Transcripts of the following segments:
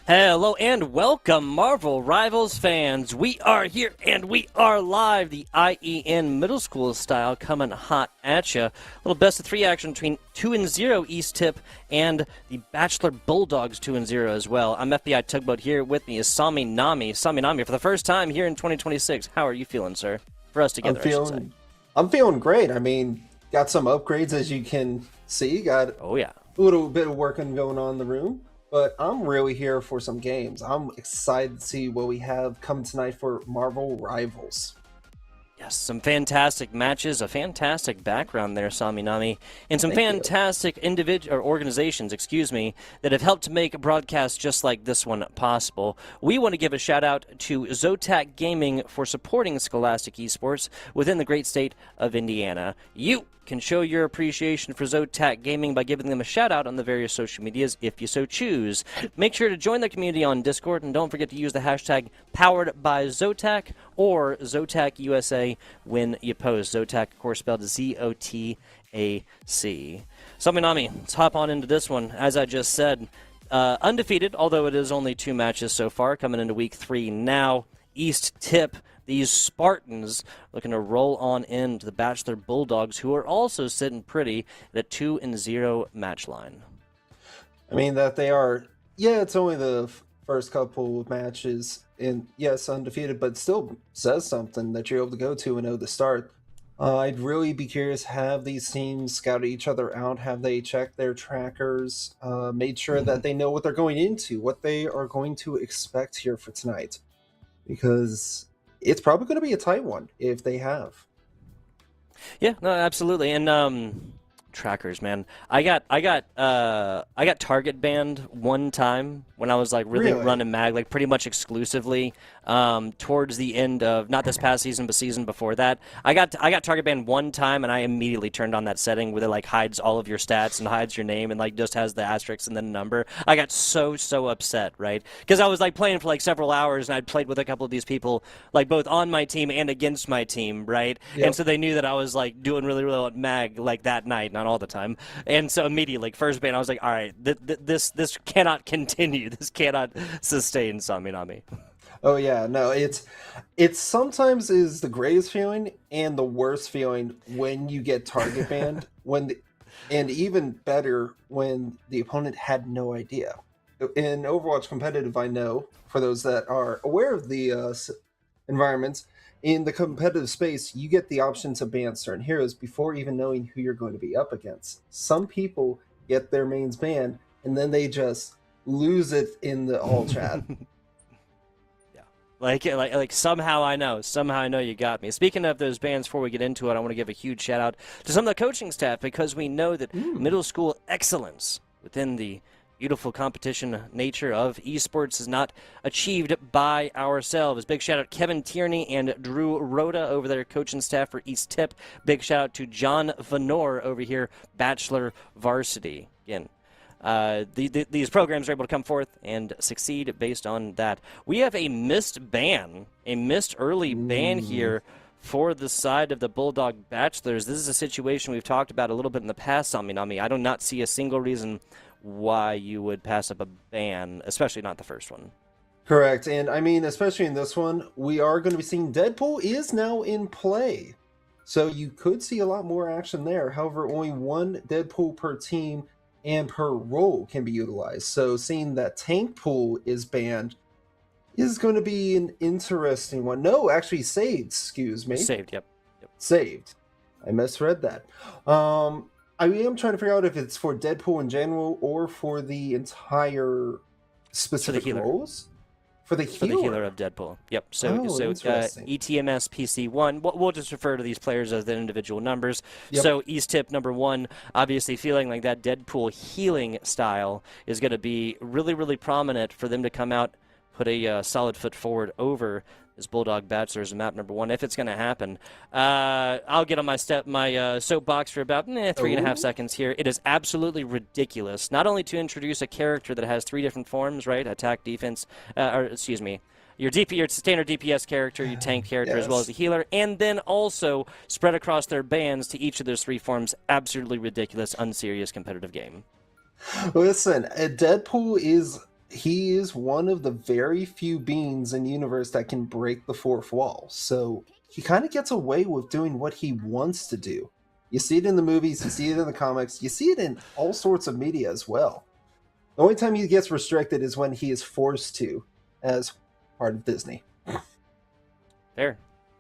Hello and welcome, Marvel Rivals fans. We are here and we are live, the IEN middle school style, coming hot at you. A little best of three action between 2-0 East Tipp and the Batchelor Bulldogs 2-0 as well. I'm FBI Tugboat. Here with me is Sami Nami. Sami Nami, for the first time here in 2026. How are you feeling, sir? For us together, I'm feeling great. I mean, got some upgrades as you can see. Got Oh yeah. a little bit of working going on in the room. But I'm really here for some games. I'm excited to see what we have coming tonight for Marvel Rivals. Yes, some fantastic matches, a fantastic background there, Sami Nami, and some fantastic organizations, that have helped to make broadcasts just like this one possible. We want to give a shout out to Zotac Gaming for supporting Scholastic Esports within the great state of Indiana. You can show your appreciation for Zotac Gaming by giving them a shout out on the various social medias if you so choose. Make sure to join the community on Discord and don't forget to use the hashtag #PoweredByZotac or Zotac USA when you post. Zotac, of course, spelled Zotac. Sami Nami, let's hop on into this one. As I just said, undefeated, although it is only 2 matches so far, coming into week 3 now. East Tipp, these Spartans looking to roll on into the Batchelor Bulldogs, who are also sitting pretty at a 2-0 match line. I mean, that they are, yeah, it's only the first couple of matches, and yes, undefeated, but still says something that you're able to go 2-0 to start. I'd really be curious, have these teams scouted each other out? Have they checked their trackers, made sure that they know what they're going into, what they are going to expect here for tonight? Because it's probably going to be a tight one if they have. Yeah, no, absolutely. And trackers, man. I got target banned one time when I was like really running mag, like pretty much exclusively. Towards the end of not this past season, but season before that, I got target banned one time, and I immediately turned on that setting where it like hides all of your stats and hides your name and like just has the asterisk and then a number. I got so upset, right? Because I was like playing for like several hours, and I'd played with a couple of these people, like both on my team and against my team, right? Yep. And so they knew that I was like doing really well at mag like that night, not all the time. And so immediately, like first ban, I was like, all right, this cannot continue. This cannot sustain, Sami Nami. Oh yeah, no, it's sometimes is the greatest feeling and the worst feeling when you get target banned and even better when the opponent had no idea. In Overwatch competitive, I know, for those that are aware of the environments, in the competitive space, you get the option to ban certain heroes before even knowing who you're going to be up against. Some people get their mains banned and then they just lose it in the all chat. Like somehow I know you got me. Speaking of those bans, before we get into it, I want to give a huge shout out to some of the coaching staff, because we know that middle school excellence within the beautiful competition nature of esports is not achieved by ourselves. Big shout out Kevin Tierney and Drew Rhoda over there, coaching staff for East Tipp. Big shout out to John Venor over here, Batchelor Varsity. Again, these programs are able to come forth and succeed based on that. We have a missed early ban here for the side of the Bulldog Batchelors. This is a situation we've talked about a little bit in the past, Sami Nami. I do not see a single reason why you would pass up a ban, especially not the first one. Correct, and I mean, especially in this one, we are going to be seeing Deadpool is now in play. So you could see a lot more action there. However, only one Deadpool per team and per role can be utilized. So seeing that tank pool is banned is going to be an interesting one. No, actually saved, excuse me. Saved, yep. Saved. I misread that. I am trying to figure out if it's for Deadpool in general or for the entire specific roles. For the healer of Deadpool. Yep. So ETMS PC1. We'll just refer to these players as the individual numbers. Yep. So East Tipp number 1, obviously feeling like that Deadpool healing style is going to be really prominent for them to come out, put a solid foot forward over this Bulldog Batchelors in map number 1, if it's going to happen. I'll get on my soapbox for about 3.5 seconds here. It is absolutely ridiculous, not only to introduce a character that has 3 different forms, right? Attack, defense, your standard DPS character, your tank character, as well as a healer, and then also spread across their bans to each of those 3 forms. Absolutely ridiculous, unserious competitive game. Listen, Deadpool is he is one of the very few beings in the universe that can break the fourth wall. So he kind of gets away with doing what he wants to do. You see it in the movies, you see it in the comics, you see it in all sorts of media as well. The only time he gets restricted is when he is forced to, as part of Disney. There.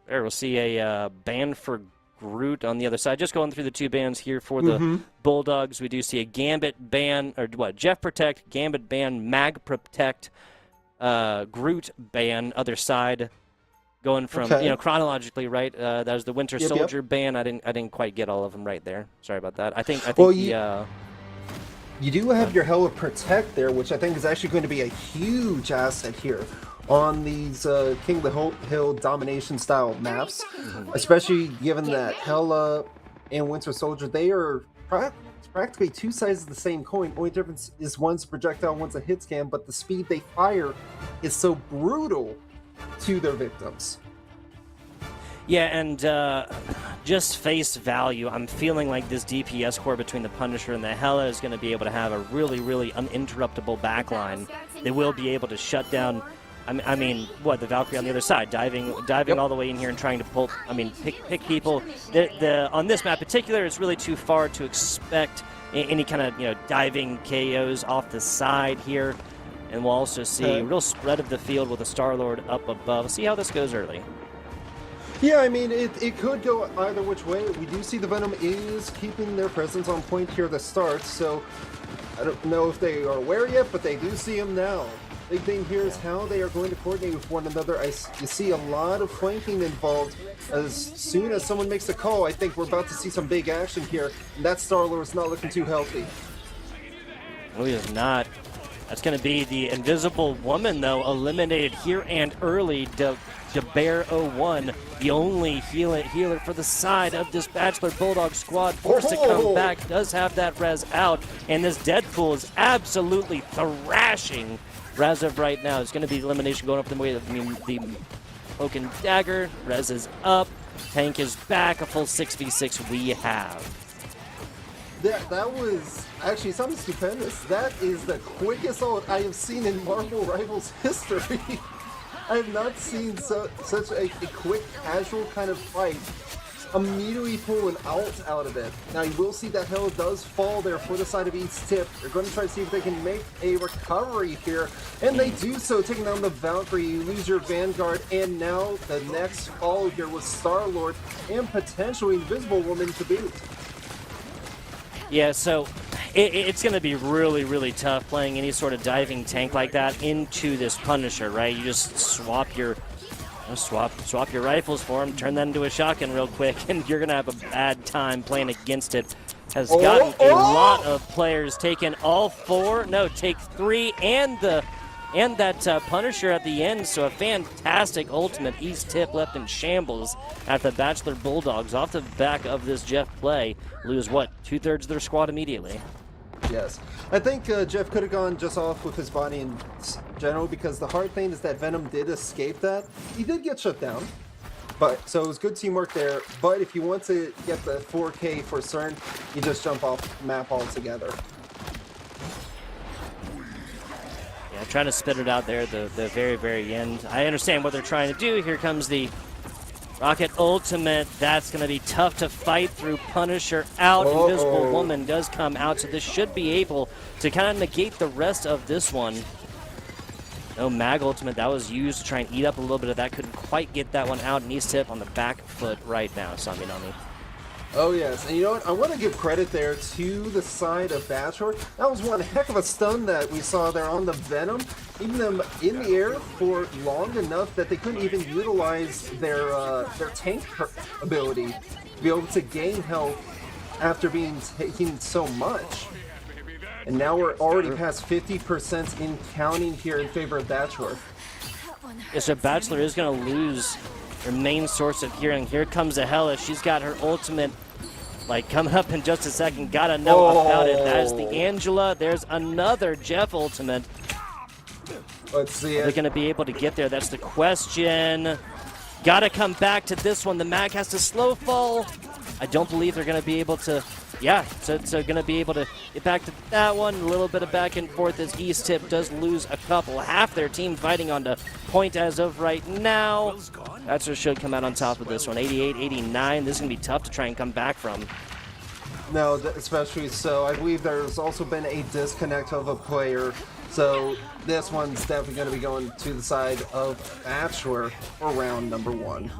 We'll see a ban for Groot on the other side. Just going through the two bans here for the Bulldogs. We do see a Gambit ban, or what? Jeff Protect, Gambit ban, Mag Protect, Groot ban. Other side, going from chronologically, right? That was the Winter Soldier ban. I didn't quite get all of them right there. Sorry about that. I think you do have your Hella Protect there, which I think is actually going to be a huge asset here on these King of the Hill domination style maps, especially given that Hella and Winter Soldier, they are practically two sides of the same coin. Only difference is one's a projectile, one's a hit scan, but the speed they fire is so brutal to their victims. Yeah, and just face value, I'm feeling like this DPS core between the Punisher and the Hela is going to be able to have a really, really uninterruptible backline. They will be able to shut down, I mean, what, the Valkyrie on the other side, diving all the way in here and trying to pull, pick people. On this map in particular, it's really too far to expect any kind of, diving KOs off the side here. And we'll also see a real spread of the field with the Star-Lord up above. We'll see how this goes early. Yeah, I mean, it could go either which way. We do see the Venom is keeping their presence on point here at the start, so I don't know if they are aware yet, but they do see him now. Big thing here is how they are going to coordinate with one another. You see a lot of flanking involved. As soon as someone makes a call, I think we're about to see some big action here, and that Star-Lord is not looking too healthy. No, he is not. That's going to be the Invisible Woman, though, eliminated here and early. Bear01, the only healer for the side of this Batchelor Bulldog squad, forced to come back, does have that res out, and this Deadpool is absolutely thrashing res of right now. It's going to be elimination going up the way of the Cloak and Dagger. Res is up, tank is back, a full 6v6 we have. That was actually something stupendous. That is the quickest ult I have seen in Marvel Rivals history. I have not seen such a quick, casual kind of fight immediately pull an ult out of it. Now you will see that Hell does fall there for the side of East Tip. They're going to try to see if they can make a recovery here, and they do so, taking down the Valkyrie. You lose your Vanguard, and now the next fall here with Star-Lord and potentially Invisible Woman to boot. Yeah, so it's going to be really, really tough playing any sort of diving tank like that into this Punisher, right? You just swap your rifles for him, turn that into a shotgun real quick, and you're going to have a bad time playing against it. Has gotten a lot of players taken all take three, and that Punisher at the end, so a fantastic ultimate. East Tip left in shambles at the Batchelor Bulldogs. Off the back of this Jeff play, lose, what, 2/3 of their squad immediately. Yes. I think Jeff could have gone just off with his body in general, because the hard thing is that Venom did escape that. He did get shut down, so it was good teamwork there. But if you want to get the 4K for CERN, you just jump off map altogether. Yeah, trying to spit it out there at the very, very end. I understand what they're trying to do. Here comes the Rocket Ultimate. That's going to be tough to fight through. Punisher out. Invisible Woman does come out, so this should be able to kind of negate the rest of this one. No Mag Ultimate. That was used to try and eat up a little bit of that. Couldn't quite get that one out. And East Tip on the back foot right now, Saminami. Oh, yes. And you know what? I want to give credit there to the side of Batchelor. That was one heck of a stun that we saw there on the Venom. Even them in the air for long enough that they couldn't even utilize their tank ability to be able to gain health after being taking so much. And now we're already past 50% in counting here in favor of Batchelor. Yeah, so Batchelor is going to lose her main source of healing. Here comes a Hela. She's got her ultimate coming up in just a second. Gotta know about it. That is the Angela. There's another Jeff ultimate. Let's see it. Are they going to be able to get there? That's the question. Gotta come back to this one. The Mag has to slow fall. I don't believe they're going to be able to Yeah, so going to be able to get back to that one. A little bit of back and forth as East Tip does lose a couple. Half their team fighting on the point as of right now. Batchelor should come out on top of this one. 88-89. This is going to be tough to try and come back from. No, especially so. I believe there's also been a disconnect of a player. So this one's definitely going to be going to the side of Batchelor for round number 1.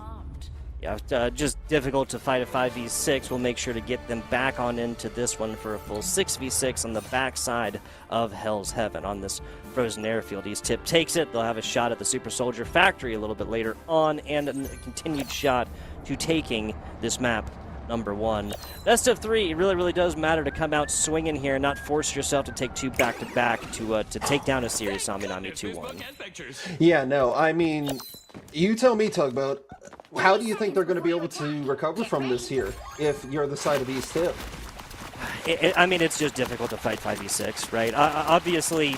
Yeah, just difficult to fight a 5v6. We'll make sure to get them back on into this one for a full 6v6 on the backside of Hell's Heaven on this frozen airfield. East Tip takes it. They'll have a shot at the Super Soldier Factory a little bit later on, and a continued shot to taking this map number 1. Best of 3. It really does matter to come out swinging here and not force yourself to take 2 back-to-back to take down a series Saminami 2-1. Yeah, no, I mean, you tell me, Tugboat. How do you think they're going to be able to recover from this here if you're the side of East Tip? I mean, it's just difficult to fight 5v6, right? Obviously,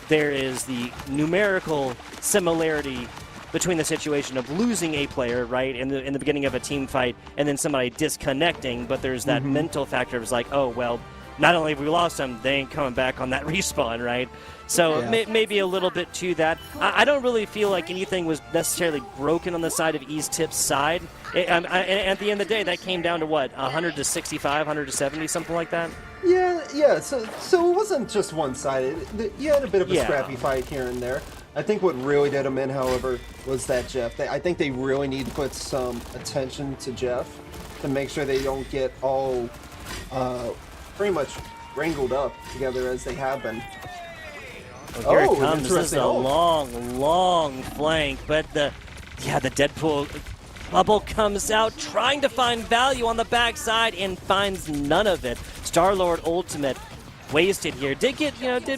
there is the numerical similarity between the situation of losing a player, right, in the beginning of a team fight, and then somebody disconnecting, but there's that mental factor of like, oh, well, not only have we lost them, they ain't coming back on that respawn, right? So maybe a little bit to that. I don't really feel like anything was necessarily broken on the side of East Tip's side. At the end of the day, that came down to what, 100 to 65, 100 to 70, something like that? Yeah. So it wasn't just one-sided. You had a bit of a scrappy fight here and there. I think what really did them in, however, was that Jeff. I think they really need to put some attention to Jeff to make sure they don't get all pretty much wrangled up together as they have been. Well, here it comes. This is a long flank, but the Deadpool bubble comes out, trying to find value on the backside and finds none of it. Star-Lord ultimate wasted here. Did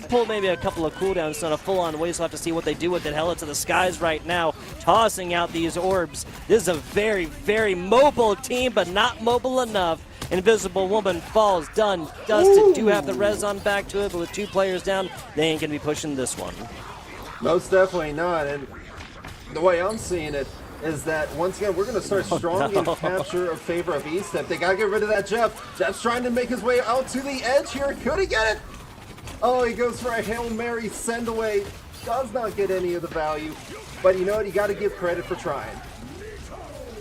pull maybe a couple of cooldowns on a full-on waste. We'll have to see what they do with it. Hell, it's to the skies right now, tossing out these orbs. This is a very mobile team, but not mobile enough. Invisible Woman falls, done, dusted. Do have the res on back to it, but with 2 players down, they ain't going to be pushing this one. Most definitely not, and the way I'm seeing it is that, once again, we're going to start strong in capture of favor of East Tip. They got to get rid of that Jeff. Jeff's trying to make his way out to the edge here. Could he get it? Oh, he goes for a Hail Mary send away. Does not get any of the value, but you know what? You got to give credit for trying.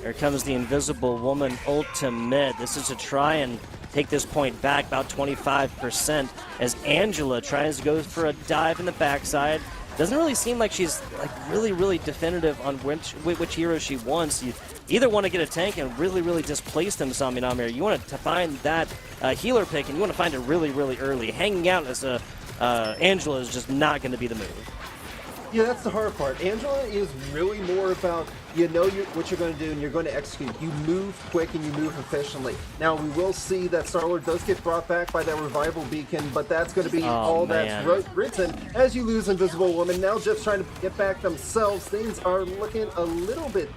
Here comes the Invisible Woman ultimate. This is to try and take this point back about 25% as Angela tries to go for a dive in the backside. Doesn't really seem like she's really definitive on which hero she wants. You either want to get a tank and really displace them, Saminami, or you want to find that healer pick and you want to find it really early. Hanging out as Angela is just not going to be the move. Yeah, that's the hard part. Angela is really more about, what you're going to do and you're going to execute. You move quick and you move efficiently. Now, we will see that Star-Lord does get brought back by that revival beacon, but that's going to be that's written as you lose Invisible Woman. Now Jeff's trying to get back themselves. Things are looking a little bit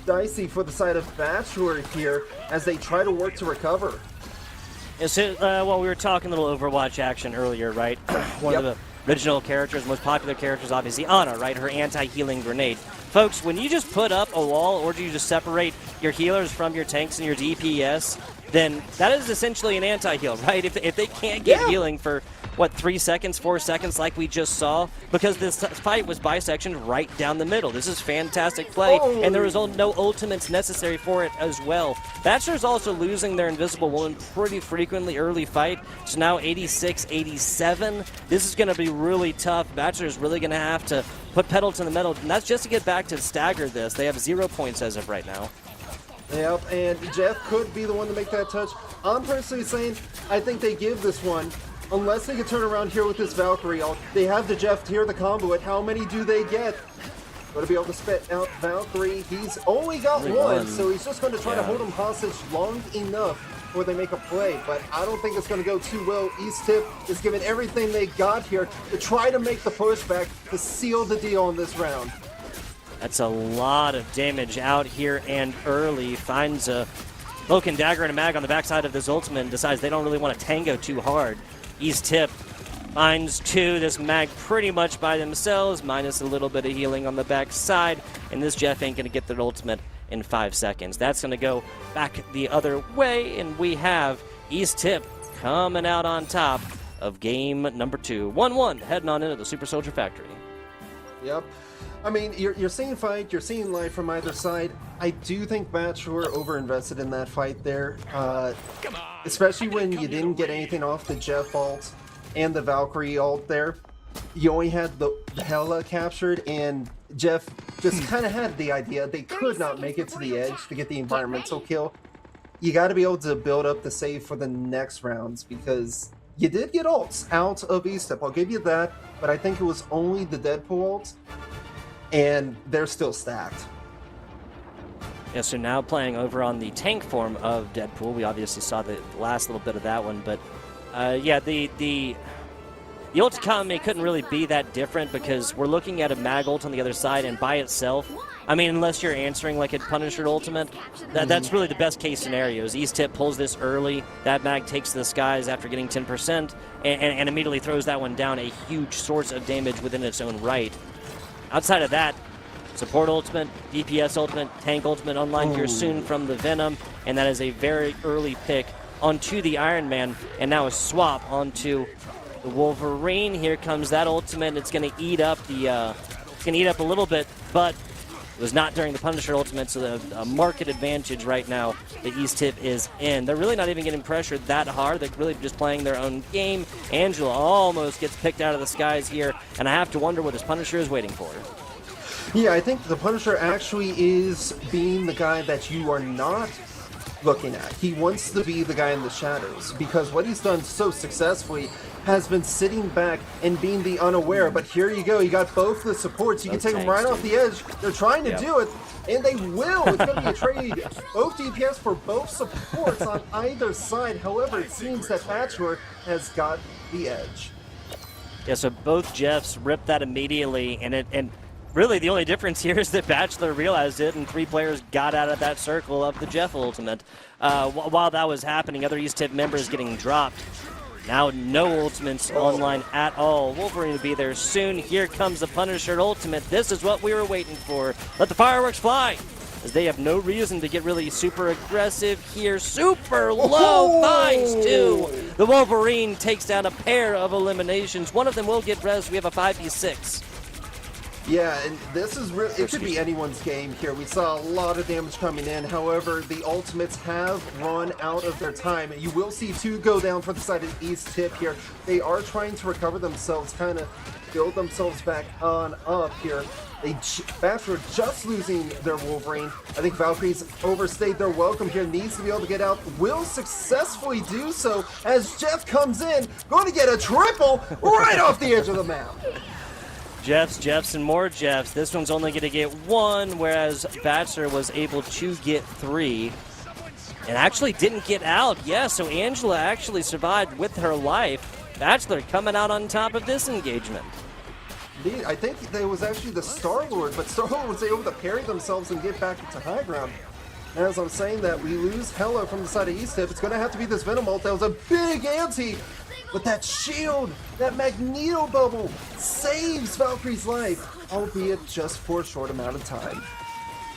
dicey for the side of Batchelor here as they try to work to recover. Yeah, so, we were talking a little Overwatch action earlier, right? One of the original characters, most popular characters, obviously Ana, right? Her anti-healing grenade. Folks, when you just put up a wall or do you just separate your healers from your tanks and your DPS, then that is essentially an anti-heal, right? If they can't get healing for, 3 seconds, 4 seconds like we just saw, because this fight was bisectioned right down the middle. This is fantastic play, and there was no ultimates necessary for it as well. Batchelor's also losing their Invisible Woman pretty frequently early fight. It's now 86-87. This is going to be really tough. Batchelor's really going to have to put pedal to the metal, and that's just to get back to stagger this. They have 0 points as of right now. Yep, and Jeff could be the one to make that touch. I'm personally saying I think they give this one, unless they can turn around here with this Valkyrie. They have the Jeff here, the combo it. How many do they get? Going to be able to spit out Valkyrie. He's only got one, so he's just going to try to hold him hostage long enough before they make a play. But I don't think it's going to go too well. East Tip is giving everything they got here to try to make the pushback to seal the deal in this round. That's a lot of damage out here and early. Finds a Cloak and Dagger and a mag on the backside of this ultimate and decides they don't really want to tango too hard. East Tip finds 2. This mag pretty much by themselves, minus a little bit of healing on the backside. And this Jeff ain't going to get their ultimate in 5 seconds. That's going to go back the other way, and we have East Tipp coming out on top of game number 2. 1-1 heading on into the Super Soldier Factory. Yep. I mean, you're seeing fight, you're seeing life from either side. I do think Batchelor overinvested in that fight there, especially when you didn't get anything off the Jeff ult and the Valkyrie ult there. You only had the Hela captured, and Jeff just kind of had the idea they could not make it to the edge to get the environmental kill. You got to be able to build up the save for the next rounds, because you did get ults out of East Tipp, I'll give you that, but I think it was only the Deadpool ult, and they're still stacked. Yeah, so now playing over on the tank form of Deadpool. We obviously saw the last little bit of that one, but yeah, the ult economy couldn't really be that different, because we're looking at a mag ult on the other side, and by itself, I mean, unless you're answering like a Punisher ultimate, that's really the best case scenarios. East Tipp pulls this early, that mag takes the skies after getting 10%, and immediately throws that one down, a huge source of damage within its own right. Outside of that, support ultimate, DPS ultimate, tank ultimate online here soon from the Venom, and that is a very early pick onto the Iron Man, and now a swap onto the Wolverine. Here comes that ultimate. It's going to eat up the, it's going to eat up a little bit, but it was not during the Punisher ultimate, so the market advantage right now that East Tipp is in. They're really not even getting pressured that hard. They're really just playing their own game. Angela almost gets picked out of the skies here, and I have to wonder what this Punisher is waiting for. Yeah, I think the Punisher actually is being the guy that you are not looking at. He wants to be the guy in the shadows, because what he's done so successfully has been sitting back and being the unaware. But here you go, you got both the supports. You can take them right off the edge. They're trying to do it, and they will. It's going to be a trade. Both DPS for both supports on either side. However, it seems that Batchelor has got the edge. Yeah, so both Jeffs ripped that immediately, and really the only difference here is that Batchelor realized it, and 3 players got out of that circle of the Jeff ultimate. While that was happening, other East Tipp members getting dropped. Now no ultimates online at all. Wolverine will be there soon. Here comes the Punisher ultimate. This is what we were waiting for. Let the fireworks fly, as they have no reason to get really super aggressive here. Super low finds two. The Wolverine takes down a pair of eliminations. One of them will get res. We have a 5v6. Yeah, and this is really, it could be anyone's game here. We saw a lot of damage coming in. However, the ultimates have run out of their time. You will see 2 go down for the side of East Tipp here. They are trying to recover themselves, kind of build themselves back on up here. Batchelor just losing their Wolverine. I think Valkyrie's overstayed their welcome here. Needs to be able to get out. Will successfully do so as Jeff comes in. Going to get a triple right off the edge of the map. Jeffs, and more Jeffs. This one's only going to get 1, whereas Batchelor was able to get 3. And actually didn't get out. Yeah, so Angela actually survived with her life. Batchelor coming out on top of this engagement. Indeed, I think it was actually the Star-Lord, but Star-Lord was able to parry themselves and get back to high ground. As I'm saying that, we lose Hela from the side of East Tipp. It's going to have to be this Venom ult. That was a big ante. But that shield, that Magneto bubble, saves Valkyrie's life, albeit just for a short amount of time.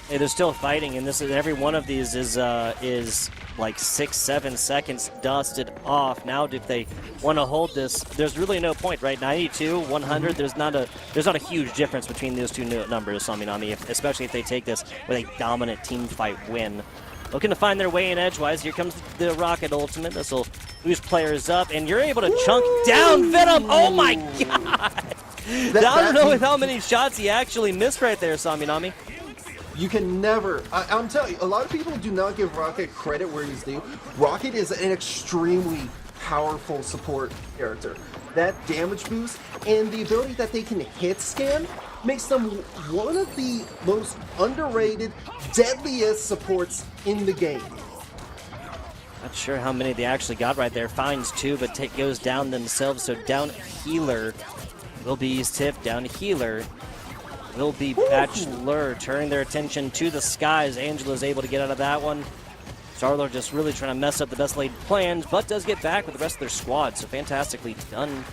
Hey, they're still fighting, and this is every one of these is like 6-7 seconds dusted off. Now, if they want to hold this, there's really no point, right? 92, 100. There's not a huge difference between those two numbers. I mean, especially if they take this with a dominant team fight win. Looking to find their way in edgewise. Here comes the Rocket ultimate. This will boost players up, and you're able to chunk down Venom. Oh my god! I don't know with how many shots he actually missed right there, Saminami. You can never, I'm telling you, a lot of people do not give Rocket credit where he's due. Rocket is an extremely powerful support character. That damage boost and the ability that they can hit scan makes them one of the most underrated, deadliest supports in the game. Not sure how many they actually got right there. Finds 2, but goes down themselves. So down healer will be East Tipp. Down healer will be Batchelor, turning their attention to the skies. Angela's able to get out of that one. Star-Lord just really trying to mess up the best laid plans, but does get back with the rest of their squad. So fantastically done.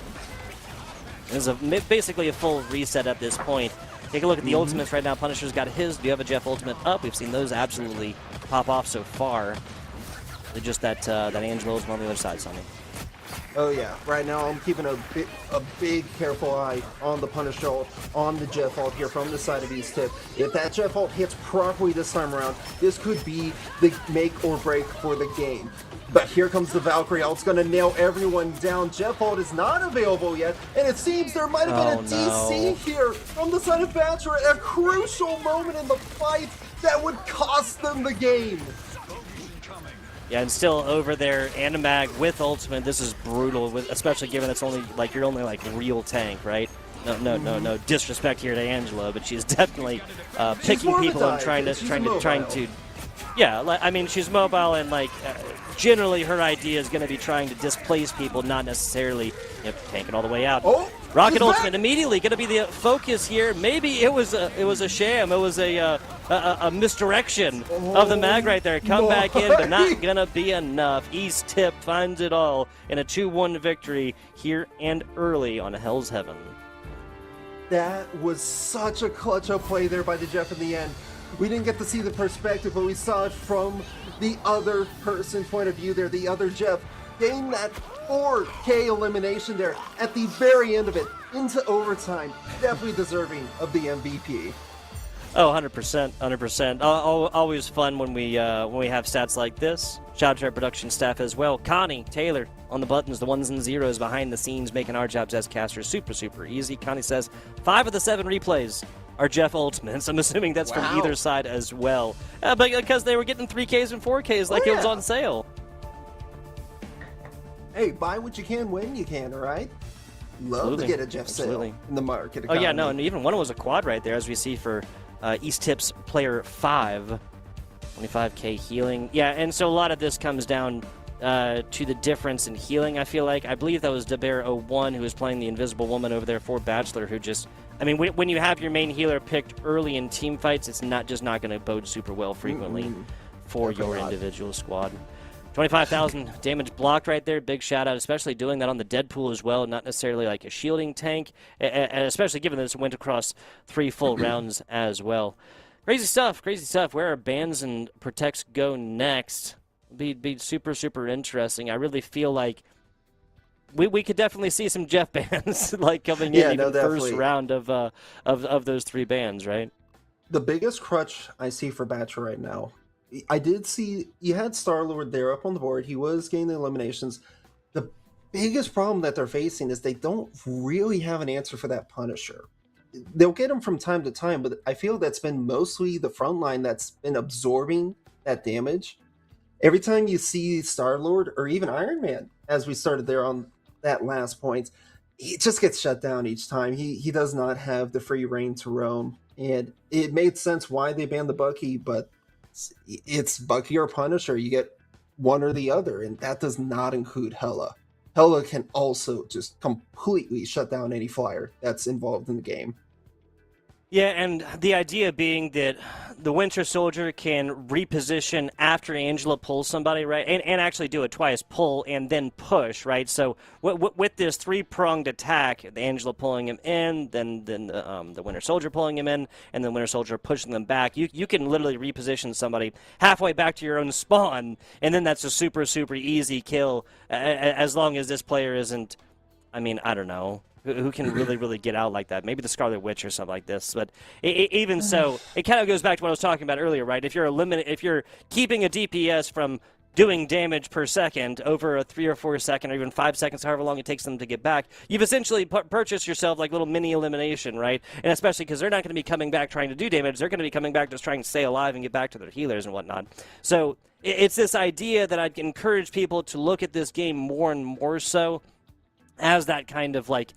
This is basically a full reset at this point. Take a look at the ultimates right now. Punisher's got his. Do you have a Jeff ultimate up? We've seen those absolutely pop off so far. just that Angelo is on the other side, Sonny. Oh yeah, right now I'm keeping a big careful eye on the punish ult, on the Jeff ult here from the side of East Tip. If that Jeff ult hits properly this time around, this could be the make or break for the game. But here comes the Valkyrie ult's gonna nail everyone down. Jeff ult is not available yet, and it seems there might have been a DC here from the side of Batchelor at a crucial moment in the fight that would cost them the game. Yeah, and still over there, Animag with ultimate. This is brutal, especially given it's only like your only like real tank, right? No disrespect here to Angela, but she's definitely picking people and trying to. Yeah, I mean she's mobile and like generally her idea is going to be trying to displace people, not necessarily tanking all the way out. Oh, Rocket ultimate immediately going to be the focus here. Maybe it was a sham. It was a misdirection of the mag right there. Come back in, but not going to be enough. East Tip finds it all in a 2-1 victory here and early on Hell's Heaven. That was such a clutch up play there by the Jeff in the end. We didn't get to see the perspective, but we saw it from the other person's point of view there. The other Jeff gained that 4K elimination there at the very end of it into overtime. Definitely deserving of the MVP. Oh, 100%, 100%. Always fun when we have stats like this. Shout out to our production staff as well. Connie, Taylor on the buttons, the ones and zeros behind the scenes, making our jobs as casters super easy. Connie says 5 of the 7 replays are Jeff Ultimates. I'm assuming that's from either side as well. But because they were getting 3Ks and 4Ks like it was on sale. Hey, buy what you can when you can, all right? Love to get a Jeff sale in the market economy. Oh, yeah, no, and even one was a quad right there, as we see for East Tip's player 5. 25K healing. Yeah, and so a lot of this comes down to the difference in healing, I feel like. I believe that was DeBear01 who was playing the Invisible Woman over there for Batchelor, who just... I mean, when you have your main healer picked early in team fights, it's not going to bode super well frequently for your individual squad. 25,000 damage blocked right there. Big shout out, especially doing that on the Deadpool as well, not necessarily like a shielding tank, and especially given that this went across 3 full rounds as well. Crazy stuff, crazy stuff. Where our bans and protects go next? Be super interesting. I really feel like we could definitely see some Jeff bans like coming in even first round of those 3 bans, right? The biggest crutch I see for Batchelor right now, I did see you had Star-Lord there up on the board. He was getting the eliminations. The biggest problem that they're facing is they don't really have an answer for that Punisher. They'll get him from time to time, but I feel that's been mostly the front line that's been absorbing that damage. Every time you see Star-Lord or even Iron Man, as we started there on that last point, he just gets shut down each time. He does not have the free reign to roam, and it made sense why they banned the Bucky, but it's Bucky or Punisher. You get one or the other, and that does not include Hela. Hela can also just completely shut down any flyer that's involved in the game. Yeah, and the idea being that the Winter Soldier can reposition after Angela pulls somebody, right? And actually do it twice, pull and then push, right? So with this 3-pronged attack, the Angela pulling him in, then the Winter Soldier pulling him in, and then Winter Soldier pushing them back, you can literally reposition somebody halfway back to your own spawn, and then that's a super easy kill, as long as this player isn't, I mean, I don't know, who can really get out like that. Maybe the Scarlet Witch or something like this. But even so, it kind of goes back to what I was talking about earlier, right? If you're keeping a DPS from doing damage per second over a 3 or 4 second or even 5 seconds, however long it takes them to get back, you've essentially purchased yourself like little mini elimination, right? And especially because they're not going to be coming back trying to do damage. They're going to be coming back just trying to stay alive and get back to their healers and whatnot. So it's this idea that I'd encourage people to look at this game more and more so as that kind of like,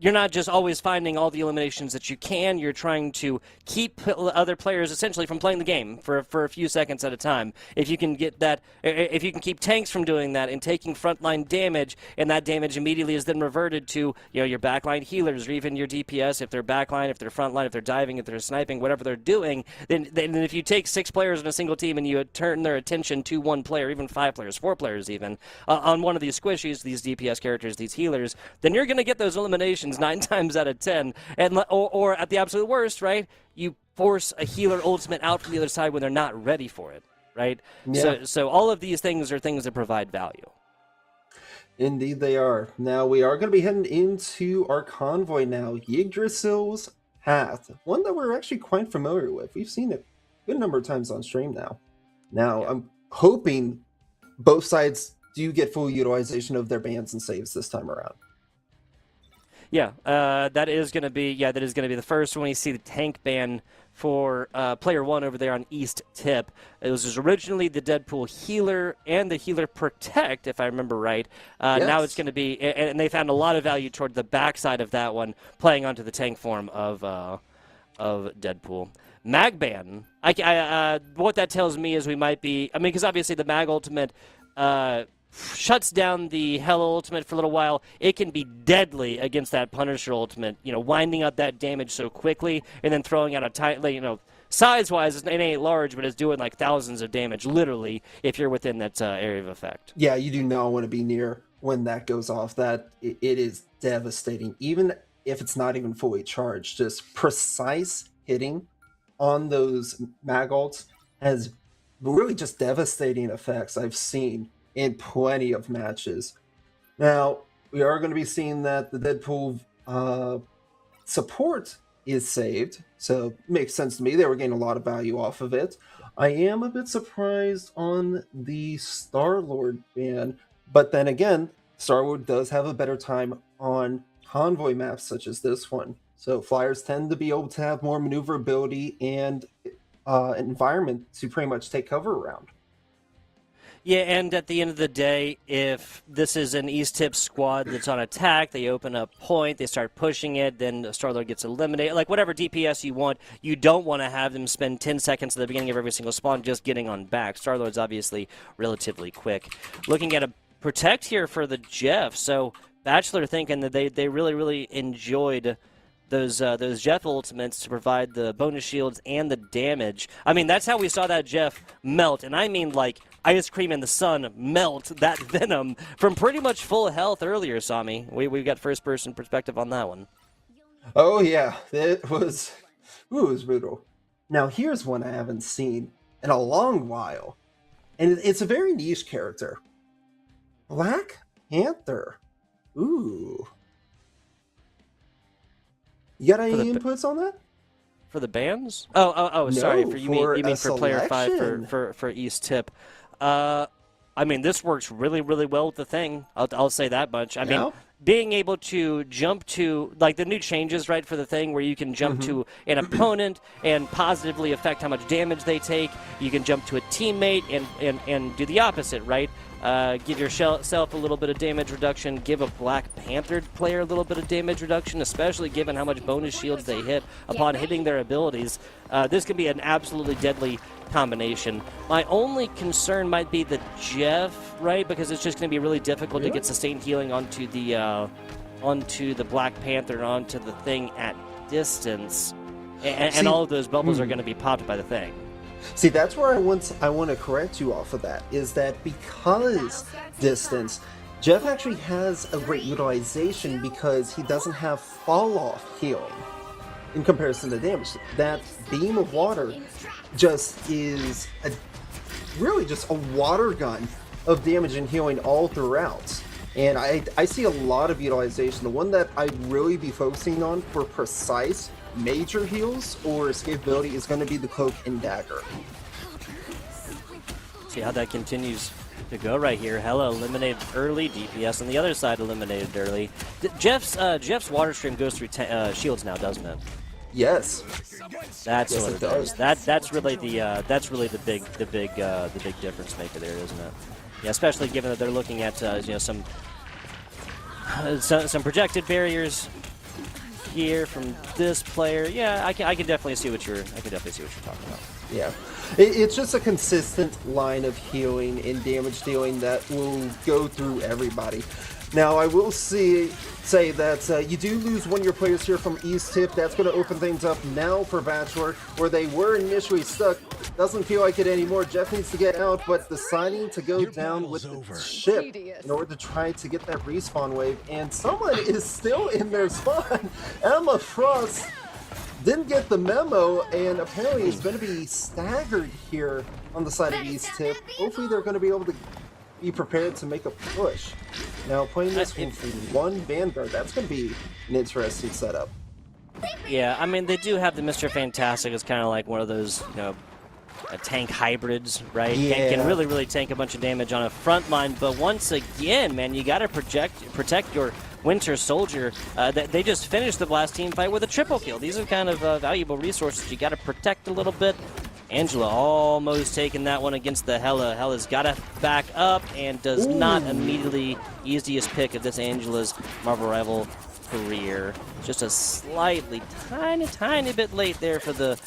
you're not just always finding all the eliminations that you can. You're trying to keep other players essentially from playing the game for a few seconds at a time. If you can get that, if you can keep tanks from doing that and taking frontline damage, and that damage immediately is then reverted to your backline healers or even your DPS if they're backline, if they're frontline, if they're diving, if they're sniping, whatever they're doing. Then if you take 6 players in a single team and you turn their attention to one player, even 5 players, 4 players even, on one of these squishies, these DPS characters, these healers, then you're going to get those eliminations 9 times out of 10, and or at the absolute worst, right? You force a healer ultimate out from the other side when they're not ready for it. right? Yeah. So all of these things are things that provide value. Indeed, they are. Now, we are going to be heading into our convoy now. Yggdrasil's Path, one that we're actually quite familiar with. We've seen it a good number of times on stream now. Now, Yeah. I'm hoping both sides do get full utilization of their bans and saves this time around. Yeah, that is going to be the first one. You see the tank ban for player 1 over there on East Tip. It was originally the Deadpool Healer and the Healer Protect, if I remember right. Yes. Now it's going to be, and they found a lot of value toward the backside of that one, playing onto the tank form of Deadpool. Mag ban. What that tells me is we might be. I mean, because obviously the Mag Ultimate shuts down the Hell Ultimate for a little while. It can be deadly against that Punisher Ultimate, winding up that damage so quickly and then throwing out a tight, size-wise, it ain't large, but it's doing like thousands of damage, literally, if you're within that area of effect. Yeah, you do not want to be near when that goes off. It is devastating, even if it's not even fully charged. Just precise hitting on those mag ults has really just devastating effects I've seen in plenty of matches. Now, we are going to be seeing that the Deadpool support is saved, so it makes sense to me. They were getting a lot of value off of it. I am a bit surprised on the Star-Lord ban, but then again, Star-Lord does have a better time on convoy maps such as this one. So flyers tend to be able to have more maneuverability and environment to pretty much take cover around. Yeah, and at the end of the day, if this is an East Tip squad that's on attack, they open up point, they start pushing it, then Star-Lord gets eliminated. Like, whatever DPS you want, you don't want to have them spend 10 seconds at the beginning of every single spawn just getting on back. Star-Lord's obviously relatively quick. Looking at a protect here for the Jeff, so Batchelor thinking that they really, really enjoyed those Jeff ultimates to provide the bonus shields and the damage. I mean, that's how we saw that Jeff melt, and I mean like ice cream in the sun melt that Venom from pretty much full health earlier, Sami. We've got first-person perspective on that one. Oh yeah, it was brutal. Now here's one I haven't seen in a long while, and it's a very niche character. Black Panther. Ooh. You got any inputs on that? For the bands? Oh, sorry. No, You mean for player 5 for East Tip. I mean, this works really, really well with the thing. I'll say that much. I mean, being able to jump to, like, the new changes, right, for the thing where you can jump to an opponent and positively affect how much damage they take. You can jump to a teammate and do the opposite, right? Give yourself a little bit of damage reduction, give a Black Panther player a little bit of damage reduction, especially given how much bonus shields they hit upon hitting their abilities. This can be an absolutely deadly combination. My only concern might be the Jeff, right? Because it's just going to be really difficult to get sustained healing onto the Black Panther and onto the thing at distance. And all of those bubbles are going to be popped by the thing. See, that's where I want to correct you off of that, is that because distance, Jeff actually has a great utilization because he doesn't have fall-off healing in comparison to damage. That beam of water just is really just a water gun of damage and healing all throughout. And I see a lot of utilization. The one that I'd really be focusing on for precise major heals or escapability is going to be the Cloak and Dagger. See how that continues to go right here. Hella eliminated early, DPS on the other side eliminated early. Jeff's water stream goes through shields now, doesn't it? Yes. That's what it does. That's really the big difference maker there, isn't it? Yeah, especially given that they're looking at some projected barriers here from this player. Yeah, I can definitely see what you're talking about. Yeah, it's just a consistent line of healing and damage dealing that will go through everybody. Now, I will say that you do lose one of your players here from East Tip. That's going to open things up now for Batchelor, where they were initially stuck. Doesn't feel like it anymore. Jeff needs to get out, but deciding to go down with the ship in order to try to get that respawn wave. And someone is still in their spawn. Emma Frost didn't get the memo, and apparently is going to be staggered here on the side of East Tip. Hopefully they're going to be able to be prepared to make a push. Now playing this with one Vanguard, that's going to be an interesting setup. Yeah, I mean, they do have the Mr. Fantastic as kind of like one of those, you know, tank hybrids, right? Yeah. Can really, really tank a bunch of damage on a front line. But once again, man, you got to protect your Winter Soldier. They just finished the last team fight with a triple kill. These are kind of valuable resources you got to protect a little bit. Angela almost taking that one against the Hella. Hella's got to back up and does not immediately easiest pick of this Angela's Marvel Rival career. Just a slightly, tiny bit late there for the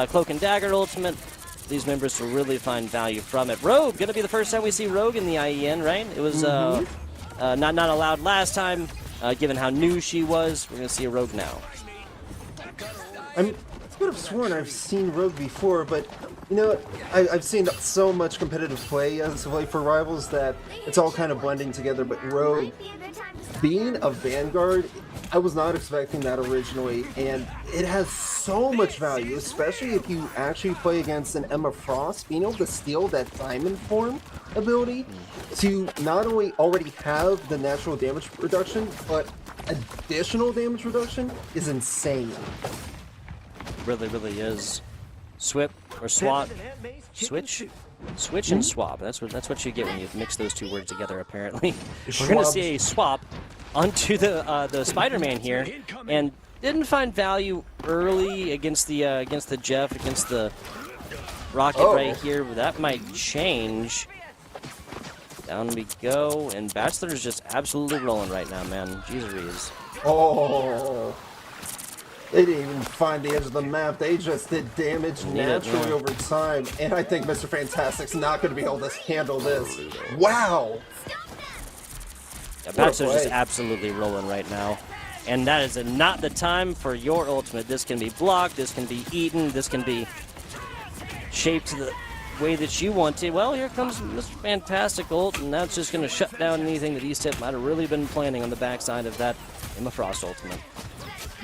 Cloak and Dagger ultimate. These members will really find value from it. Rogue, going to be the first time we see Rogue in the IEN, right? It was not allowed last time, given how new she was. We're going to see a Rogue now. I could have sworn I've seen Rogue before, but you know, I've seen so much competitive play as of late for Rivals that it's all kind of blending together. But Rogue, being a Vanguard, I was not expecting that originally, and it has so much value, especially if you actually play against an Emma Frost. Being able to steal that Diamond Form ability to not only already have the natural damage reduction, but additional damage reduction is insane. Really, really is. Swip or swap, switch and swap. That's what you get when you mix those two words together. Apparently, we're going to see a swap onto the Spider-Man here, and didn't find value early against the Jeff, against the Rocket right here. But that might change. Down we go, and Batchelor is just absolutely rolling right now, man. Jeez. Oh. They didn't even find the edge of the map. They just did damage naturally over time. And I think Mr. Fantastic's not going to be able to handle this. Wow! Yeah, Batchelor's just absolutely rolling right now. And that is not the time for your ultimate. This can be blocked, this can be eaten, this can be shaped the way that you want to. Well, here comes Mr. Fantastic ult, and that's just going to shut down anything that East Tip might have really been planning on the backside of that Emma Frost ultimate.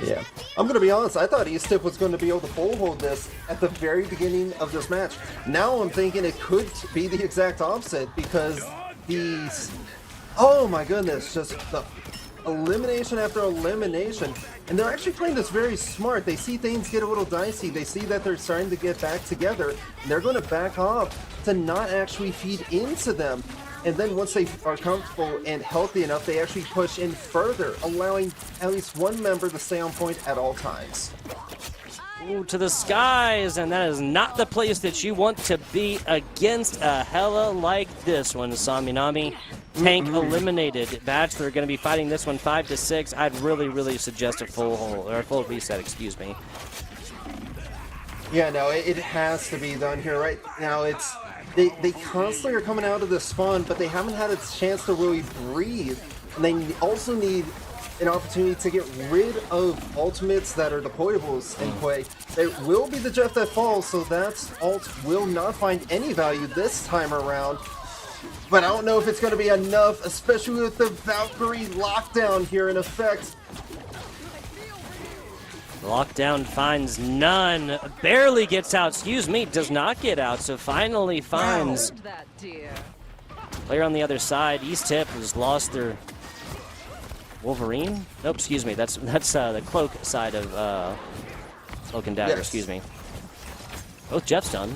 Yeah. I'm going to be honest, I thought East Tip was going to be able to hold this at the very beginning of this match. Now I'm thinking it could be the exact opposite because these... Oh my goodness, just the elimination after elimination. And they're actually playing this very smart. They see things get a little dicey. They see that they're starting to get back together. And they're going to back off to not actually feed into them. And then once they are comfortable and healthy enough, they actually push in further, allowing at least one member to stay on point at all times. Ooh, to the skies, and that is not the place that you want to be against a Hella like this one, Saminami. Tank eliminated. Batchelor going to be fighting this one 5-6. I'd really suggest a full reset, excuse me. Yeah, no, it has to be done here. Right now, it's... They constantly are coming out of the spawn, but they haven't had a chance to really breathe. And they also need an opportunity to get rid of ultimates that are deployables in play. It will be the Jeff that falls, so that ult will not find any value this time around. But I don't know if it's going to be enough, especially with the Valkyrie lockdown here in effect. Lockdown finds none. Barely gets out. Excuse me, does not get out. So finally finds player on the other side. East Tip has lost their Wolverine. Nope, excuse me. That's the Cloak side of Cloak and Dagger. Yes. Excuse me. Both Jeff's done.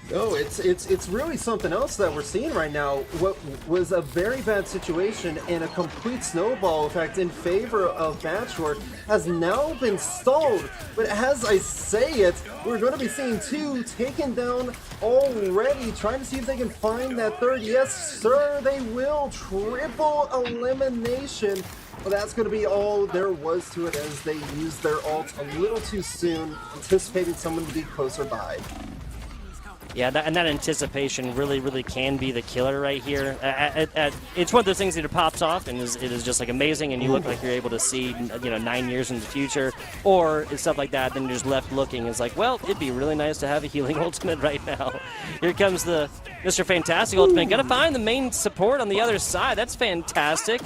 No, it's really something else that we're seeing right now. What was a very bad situation and a complete snowball effect in favor of Batchelor has now been stalled. But as I say it, we're going to be seeing two taken down already, trying to see if they can find that third. Yes, sir, they will. Triple elimination. Well, that's going to be all there was to it as they used their ult a little too soon, anticipating someone to be closer by. Yeah, and that anticipation really can be the killer right here. It's one of those things that it pops off and it is just like amazing, and you look like you're able to see 9 years in the future, or stuff like that. Then you're just left looking. It's like, well, it'd be really nice to have a healing ultimate right now. Here comes the Mr. Fantastic ultimate. Gonna find the main support on the other side. That's fantastic.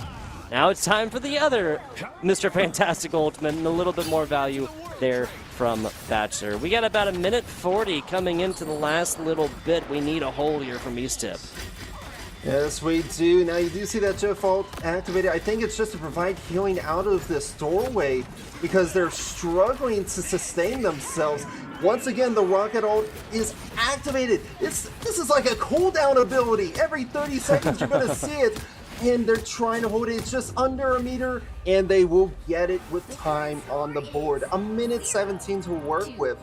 Now it's time for the other Mr. Fantastic Ultimate, and a little bit more value there from Batchelor. We got about 1:40 coming into the last little bit. We need a hole here from Tip. Yes, we do. Now you do see that Jet Vault activated. I think it's just to provide healing out of this doorway because they're struggling to sustain themselves. Once again, the Rocket Ult is activated. This is like a cooldown ability. Every 30 seconds you're going to see it. And they're trying to hold it. It's just under a meter, and they will get it with time on the board. 1:17 to work with.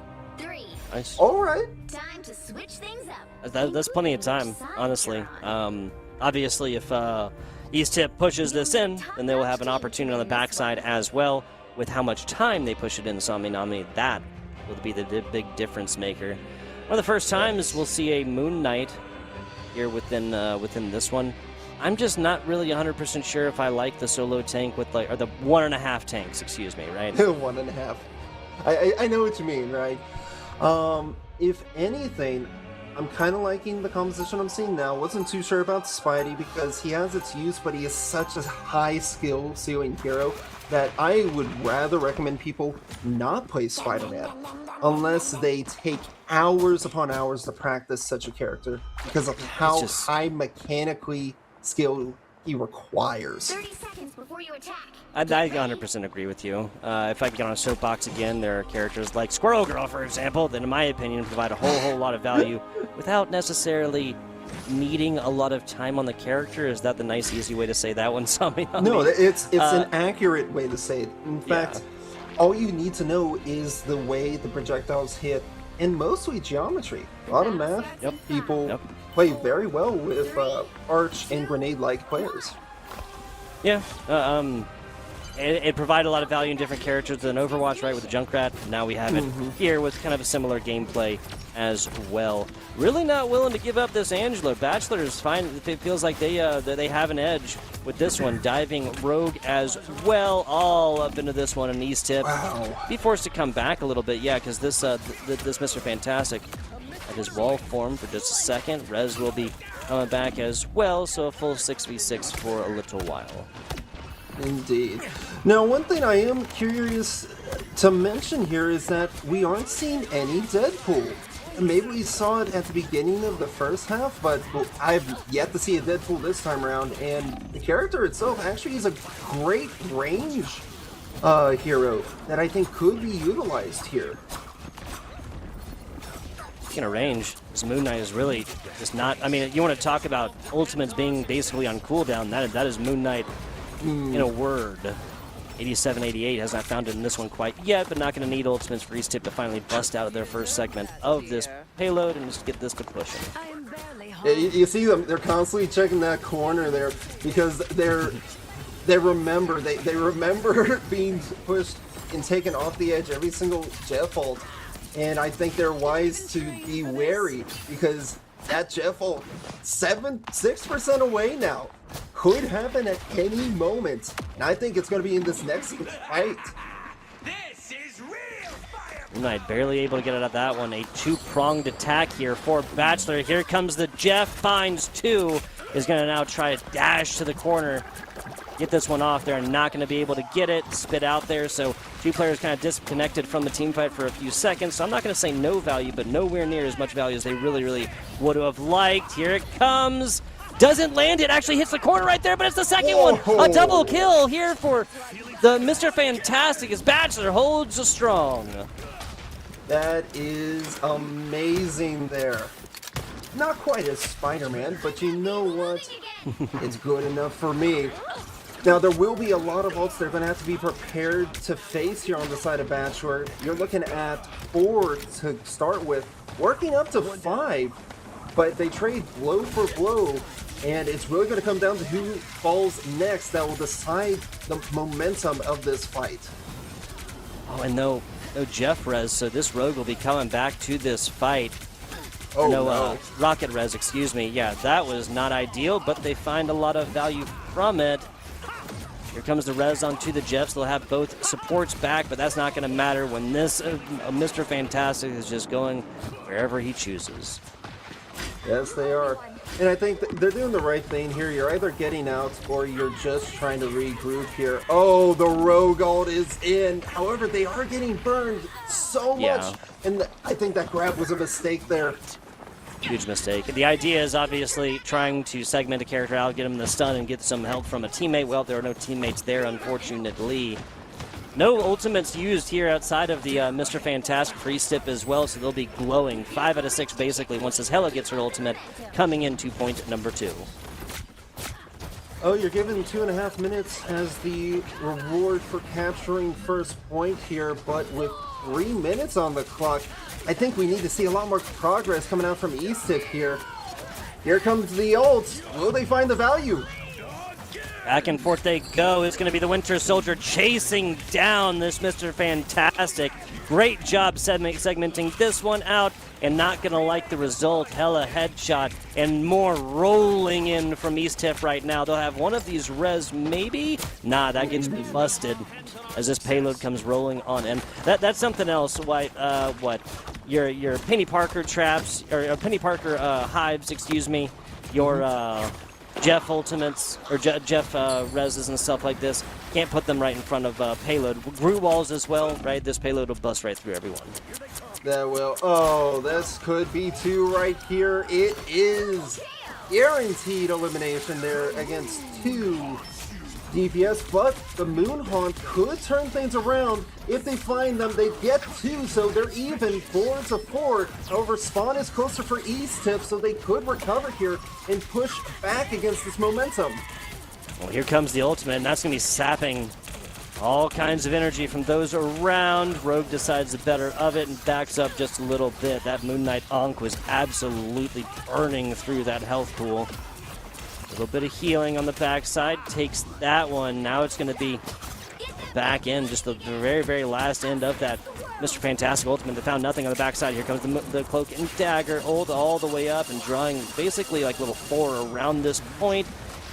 Nice. All right. Time to switch things up. That's plenty of time, honestly. Obviously, if Tip pushes this in, then they will have an opportunity on the backside as well. With how much time they push it in, Nami, that will be the big difference maker. One of the first times we'll see a Moon Knight here within this one. I'm just not really 100% sure if I like the solo tank with or the 1.5 tanks, excuse me, right? 1.5. I know what you mean, right? If anything, I'm kind of liking the composition I'm seeing now. Wasn't too sure about Spidey because he has its use, but he is such a high skill ceiling hero that I would rather recommend people not play Spider-Man unless they take hours upon hours to practice such a character because of how high mechanically skill he requires. 30 seconds before you attack. I 100% agree with you. If I could get on a soapbox again, there are characters like Squirrel Girl, for example, that in my opinion provide a whole lot of value without necessarily needing a lot of time on the character. Is that the nice, easy way to say that one, Sami? No, it's an accurate way to say it. In fact, all you need to know is the way the projectiles hit and mostly geometry. A lot of math. People play very well with arch and grenade-like players. Yeah, it provided a lot of value in different characters than Overwatch, right, with the Junkrat. Now we have it here with kind of a similar gameplay as well. Really not willing to give up this Angela. Batchelor is fine. It feels like they have an edge with this one. Diving Rogue as well, all up into this one, and Tip. Wow. Be forced to come back a little bit, yeah, because this Mr. Fantastic had his wall formed for just a second. Rez will be coming back as well, so a full 6v6 for a little while. Indeed. Now, one thing I am curious to mention here is that we aren't seeing any Deadpool. Maybe we saw it at the beginning of the first half, but I've yet to see a Deadpool this time around, and the character itself actually is a great range hero that I think could be utilized here. Speaking of range, this Moon Knight is really just not... I mean, you want to talk about ultimates being basically on cooldown, that is Moon Knight in a word. 87, 88 has not found it in this one quite yet, but not going to need ultimates for Tip to finally bust out of their first segment of this payload and just get this to pushing. Yeah, you see them, they're constantly checking that corner there because they remember being pushed and taken off the edge every single Jet Vault, and I think they're wise to be wary because that Jet Vault 6% away now. Could happen at any moment, and I think it's going to be in this next fight. This is real fire. Knight barely able to get out of that one. A two-pronged attack here for Batchelor. Here comes the Jeff, finds two. Is going to now try to dash to the corner. Get this one off there and not going to be able to get it. Spit out there, so two players kind of disconnected from the team fight for a few seconds. So I'm not going to say no value, but nowhere near as much value as they really would have liked. Here it comes. Doesn't land, it actually hits the corner right there, but it's the second one. A double kill here for the Mr. Fantastic as Batchelor holds strong. That is amazing there. Not quite as Spider-Man, but you know what? It's good enough for me. Now, there will be a lot of ults they're going to have to be prepared to face here on the side of Batchelor. You're looking at 4 to start with, working up to 5, but they trade blow for blow. And it's really going to come down to who falls next that will decide the momentum of this fight. Oh, and no Jeff Rez, so this Rogue will be coming back to this fight. Oh, no. Rocket Rez, excuse me. Yeah, that was not ideal, but they find a lot of value from it. Here comes the Rez onto the Jeffs. They'll have both supports back, but that's not going to matter when this Mr. Fantastic is just going wherever he chooses. Yes, they are. And I think they're doing the right thing here. You're either getting out or you're just trying to regroup here. Oh, the rogue ult is in. However, they are getting burned so much. Yeah. And I think that grab was a mistake there. Huge mistake. The idea is obviously trying to segment a character out, get him the stun, and get some help from a teammate. Well, there are no teammates there, unfortunately. No ultimates used here outside of the Mr. Fantastic freeze tip as well, so they'll be glowing. 5 out of 6 basically once this Hela gets her ultimate, coming into point number 2. Oh, you're given 2.5 minutes as the reward for capturing first point here, but with 3 minutes on the clock, I think we need to see a lot more progress coming out from East-Tip here. Here comes the ult. Will they find the value? Back and forth they go. It's going to be the Winter Soldier chasing down this Mr. Fantastic. Great job segmenting this one out, and not going to like the result. Hella headshot, and more rolling in from East Tip right now. They'll have one of these res, maybe? Nah, that gets busted as this payload comes rolling on in. That's something else. What? Your Penny Parker traps, or Penny Parker hives, excuse me. Your Jeff ultimates, or Jeff reses and stuff like this. Can't put them right in front of payload. Grew walls as well, right? This payload will bust right through everyone. That will. Oh, this could be 2 right here. It is guaranteed elimination there against 2 DPS, but the Moonhaunt could turn things around. If they find them, they get 2, so they're even 4-4. However, spawn is closer for East Tip, so they could recover here and push back against this momentum. Well, here comes the ultimate, and that's going to be sapping all kinds of energy from those around. Rogue decides the better of it and backs up just a little bit. That Moon Knight Ankh was absolutely burning through that health pool. A little bit of healing on the backside, takes that one. Now it's going to be back in, just the very, very last end of that Mr. Fantastic ultimate. They found nothing on the backside. Here comes the cloak and dagger, ult all the way up and drawing basically like little 4 around this point.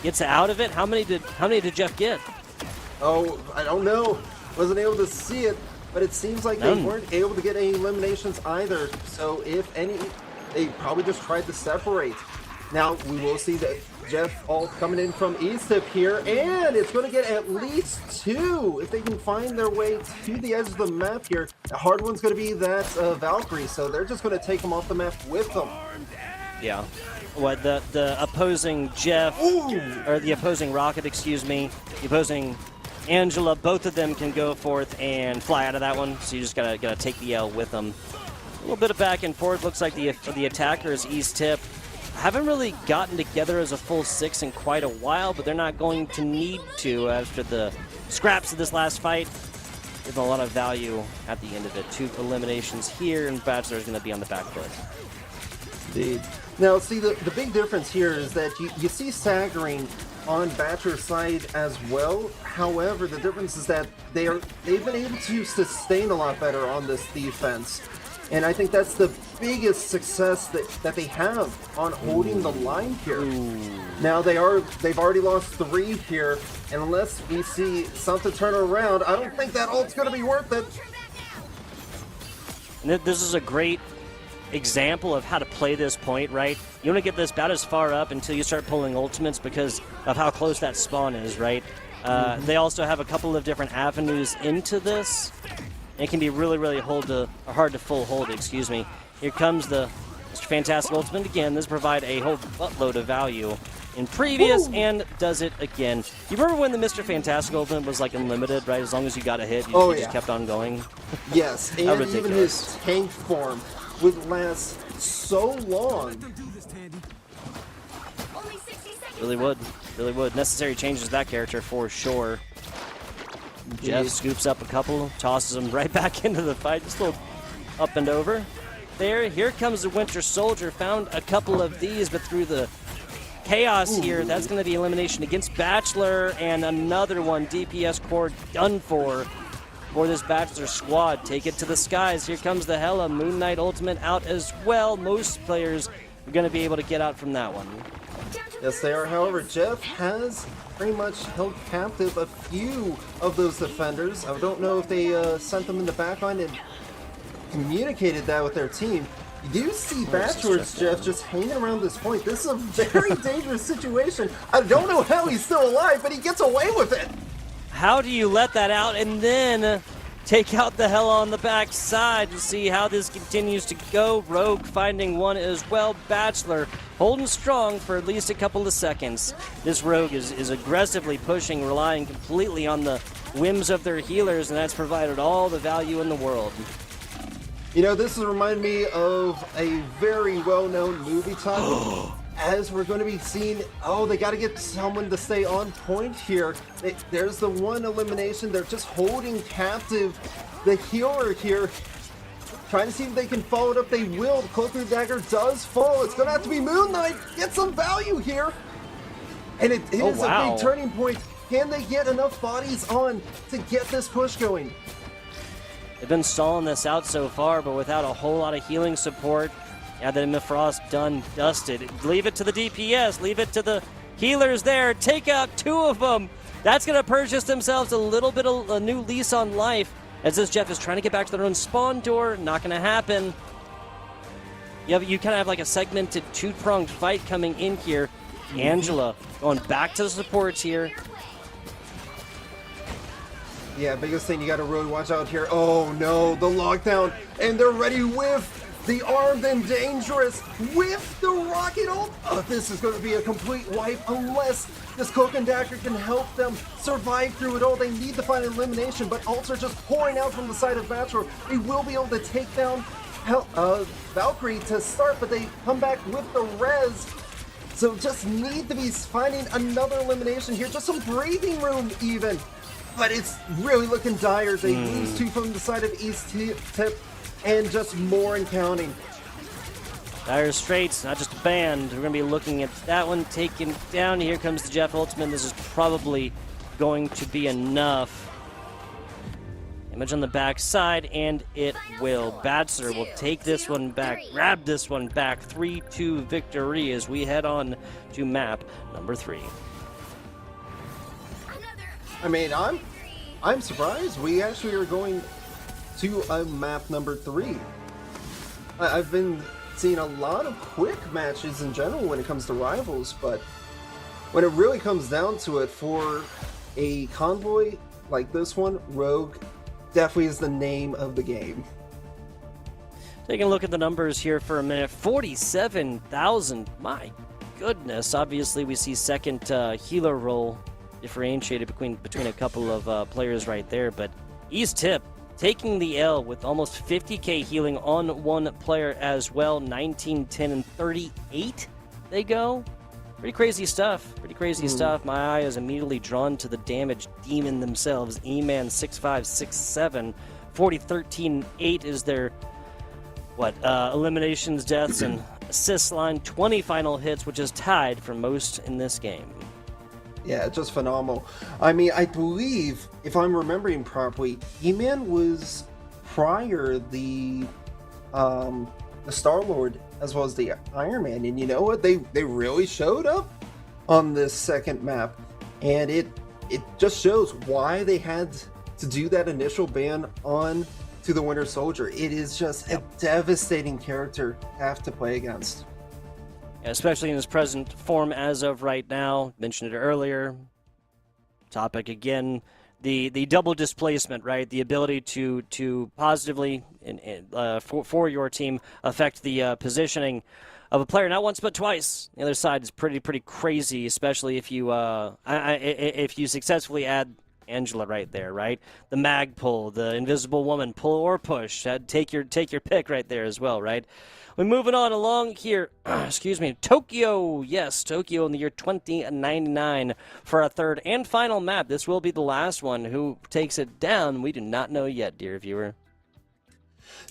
Gets out of it. How many did Jeff get? Oh, I don't know. Wasn't able to see it, but it seems like they weren't able to get any eliminations either. So if any, they probably just tried to separate. Now we will see that Jeff ult coming in from East Tip here, and it's going to get at least 2 if they can find their way to the edge of the map here. The hard one's going to be that Valkyrie, so they're just going to take them off the map with them. Yeah. What, the opposing Jeff, or the opposing Rocket, excuse me, the opposing Angela, both of them can go forth and fly out of that one, so you just gotta take the L with them. A little bit of back and forth. Looks like the attacker is East Tip. Haven't really gotten together as a full 6 in quite a while, but they're not going to need to after the scraps of this last fight. Give them a lot of value at the end of it. 2 eliminations here, and Batchelor is going to be on the back foot. Indeed. Now, see, the big difference here is that you see staggering on Batchelor's side as well. However, the difference is that they've been able to sustain a lot better on this defense. And I think that's the biggest success that they have on holding the line here. Now they've already lost 3 here, and unless we see something turn around, I don't think that ult's going to be worth it. And this is a great example of how to play this point, right? You want to get this about as far up until you start pulling ultimates because of how close that spawn is, right? They also have a couple of different avenues into this. It can be really, really hard to full hold, excuse me. Here comes the Mr. Fantastic ultimate again. This provide a whole buttload of value in previous and does it again. You remember when the Mr. Fantastic ultimate was like unlimited, right? As long as you got a hit, you just kept on going. Yes, and even his tank form would last so long. Really would. Really would. Necessary changes to that character for sure. Jeff scoops up a couple, tosses them right back into the fight. Just a little up and over. There, here comes the Winter Soldier. Found a couple of these, but through the chaos here, that's going to be elimination against Batchelor, and another one. DPS core done for this Batchelor squad. Take it to the skies. Here comes the Hela. Moon Knight ultimate out as well. Most players are going to be able to get out from that one. Yes, they are. However, Jeff has pretty much held captive a few of those defenders. I don't know if they sent them in the backline and communicated that with their team. You do see Where's this Batchelor's Jeff Jeff just hanging around this point. This is a very dangerous situation. I don't know how he's still alive, but he gets away with it. How do you let that out and then take out the hell on the backside to see how this continues to go? Rogue finding one as well. Batchelor holding strong for at least a couple of seconds. This Rogue is aggressively pushing, relying completely on the whims of their healers, and that's provided all the value in the world. You know, this has reminded me of a very well-known movie title. As we're going to be seeing, they got to get someone to stay on point here. There's the one elimination. They're just holding captive the healer here. Trying to see if they can follow it up. They will. The Cloak Dagger does fall. It's going to have to be Moon Knight. Get some value here. And it is a big turning point. Can they get enough bodies on to get this push going? They've been stalling this out so far, but without a whole lot of healing support. Yeah, the Mifrost done dusted. Leave it to the DPS. Leave it to the healers there. Take out two of them. That's going to purchase themselves a little bit of a new lease on life. As this Jeff is trying to get back to their own spawn door. Not going to happen. Yeah, but you kind of have like a segmented two-pronged fight coming in here. Angela going back to the supports here. Yeah, biggest thing you got to really watch out here. Oh no, the lockdown. And they're ready with the Armed and Dangerous with the rocket ult. This is going to be a complete wipe unless this Cloak and Dagger can help them survive through it all. They need to find elimination, but ults are just pouring out from the side of Batchelor. They will be able to take down Valkyrie to start, but they come back with the res. So just need to be finding another elimination here. Just some breathing room even. But it's really looking dire. They lose two from the side of East Tipp. And just more and counting. Dire Straits, not just a band. We're going to be looking at that one taken down. Here comes the Jeff Ultimate. This is probably going to be enough. Image on the back side, and it will. Batchelor will take this one back, grab this one back. 3-2 victory as we head on to map number 3. I mean, I'm surprised. We actually are going to map number 3. I've been seeing a lot of quick matches in general when it comes to rivals, but when it really comes down to it, for a convoy like this one, Rogue definitely is the name of the game. Taking a look at the numbers here for a minute. 47,000. My goodness. Obviously, we see second healer role differentiated between a couple of players right there, but East Tipp taking the L with almost 50k healing on one player as well. 19, 10, and 38 they go. Pretty crazy stuff. Pretty crazy stuff. My eye is immediately drawn to the damage demon themselves. E-Man 6567. 40, 13, 8 is their eliminations, deaths, and assists line. 20 final hits, which is tied for most in this game. Yeah, just phenomenal. I mean, I believe, if I'm remembering properly, E-Man was prior the Star-Lord as well as the Iron Man, and you know what? They really showed up on this second map, and it just shows why they had to do that initial ban on to the Winter Soldier. It is just a devastating character to have to play against. Especially in his present form as of right now. Mentioned it earlier. Topic again, the double displacement, right? The ability to positively for your team affect the positioning of a player not once but twice. The other side is pretty crazy, especially if you successfully add Angela right there, right? The mag pull, the invisible woman pull or push. Take your pick right there as well, right? We're moving on along here. Excuse me. Tokyo. Yes, Tokyo in the year 2099 for our third and final map. This will be the last one. Who takes it down? We do not know yet, dear viewer.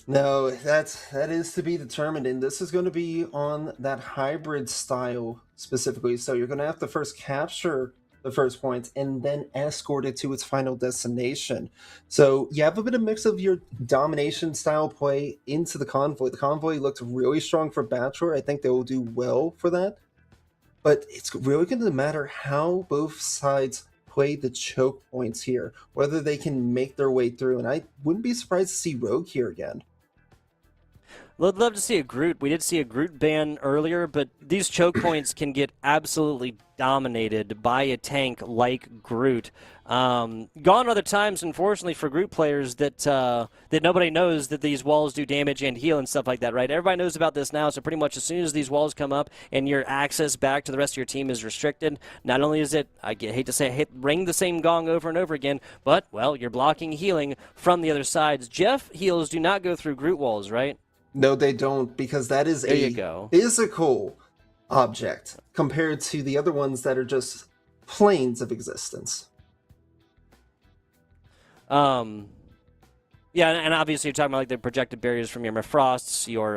No, that is to be determined, and this is going to be on that hybrid style specifically. So you're going to have to first capture the first points and then escort it to its final destination. So you have a bit of mix of your domination style play into the convoy. The convoy looked really strong for Batchelor. I think they will do well for that. But it's really going to matter how both sides play the choke points here, whether they can make their way through. And I wouldn't be surprised to see Rogue here again. I'd love to see a Groot. We did see a Groot ban earlier, but these choke points can get absolutely dominated by a tank like Groot. Gone are the times, unfortunately, for Groot players that that nobody knows that these walls do damage and heal and stuff like that, right? Everybody knows about this now, so pretty much as soon as these walls come up and your access back to the rest of your team is restricted, not only is it, hate to say it, ring the same gong over and over again, but, well, you're blocking healing from the other sides. Jeff heals do not go through Groot walls, right? No, they don't, because that is There you go. physical object compared to the other ones that are just planes of existence. Yeah, and obviously you're talking about like the projected barriers from your Mifrosts, your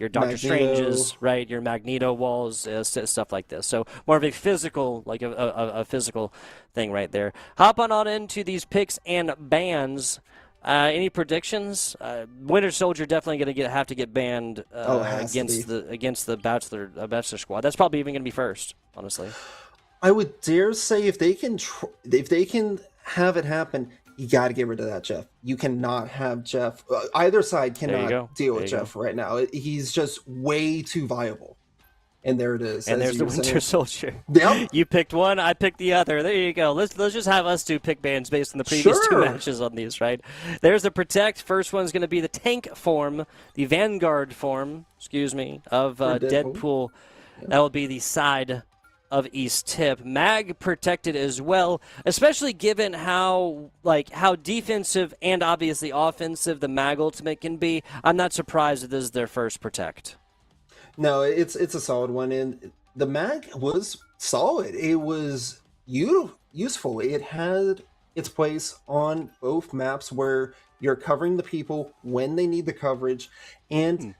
Doctor Magneto. Stranges, right? Your Magneto walls, stuff like this. So more of a physical, like a physical thing right there. Hop on into these picks and bans. Any predictions? Winter Soldier definitely going to have to get banned against the Batchelor squad. That's probably even going to be first, honestly. I would dare say if they can have it happen, you got to get rid of that Jeff. You cannot have Jeff. Either side cannot deal with Jeff right now. He's just way too viable. And there it is. And there's the Winter Soldier. Yep. You picked one, I picked the other. There you go. Let's just have us do pick bans based on the previous two matches on these, right? There's the Protect. First one's going to be the tank form, the Vanguard form, of Deadpool. That will be the side of East Tipp. Mag protected as well, especially given how defensive and obviously offensive the Mag ultimate can be. I'm not surprised that this is their first Protect. No, it's a solid one, and the Mag was solid. It was useful. It had its place on both maps where you're covering the people when they need the coverage, and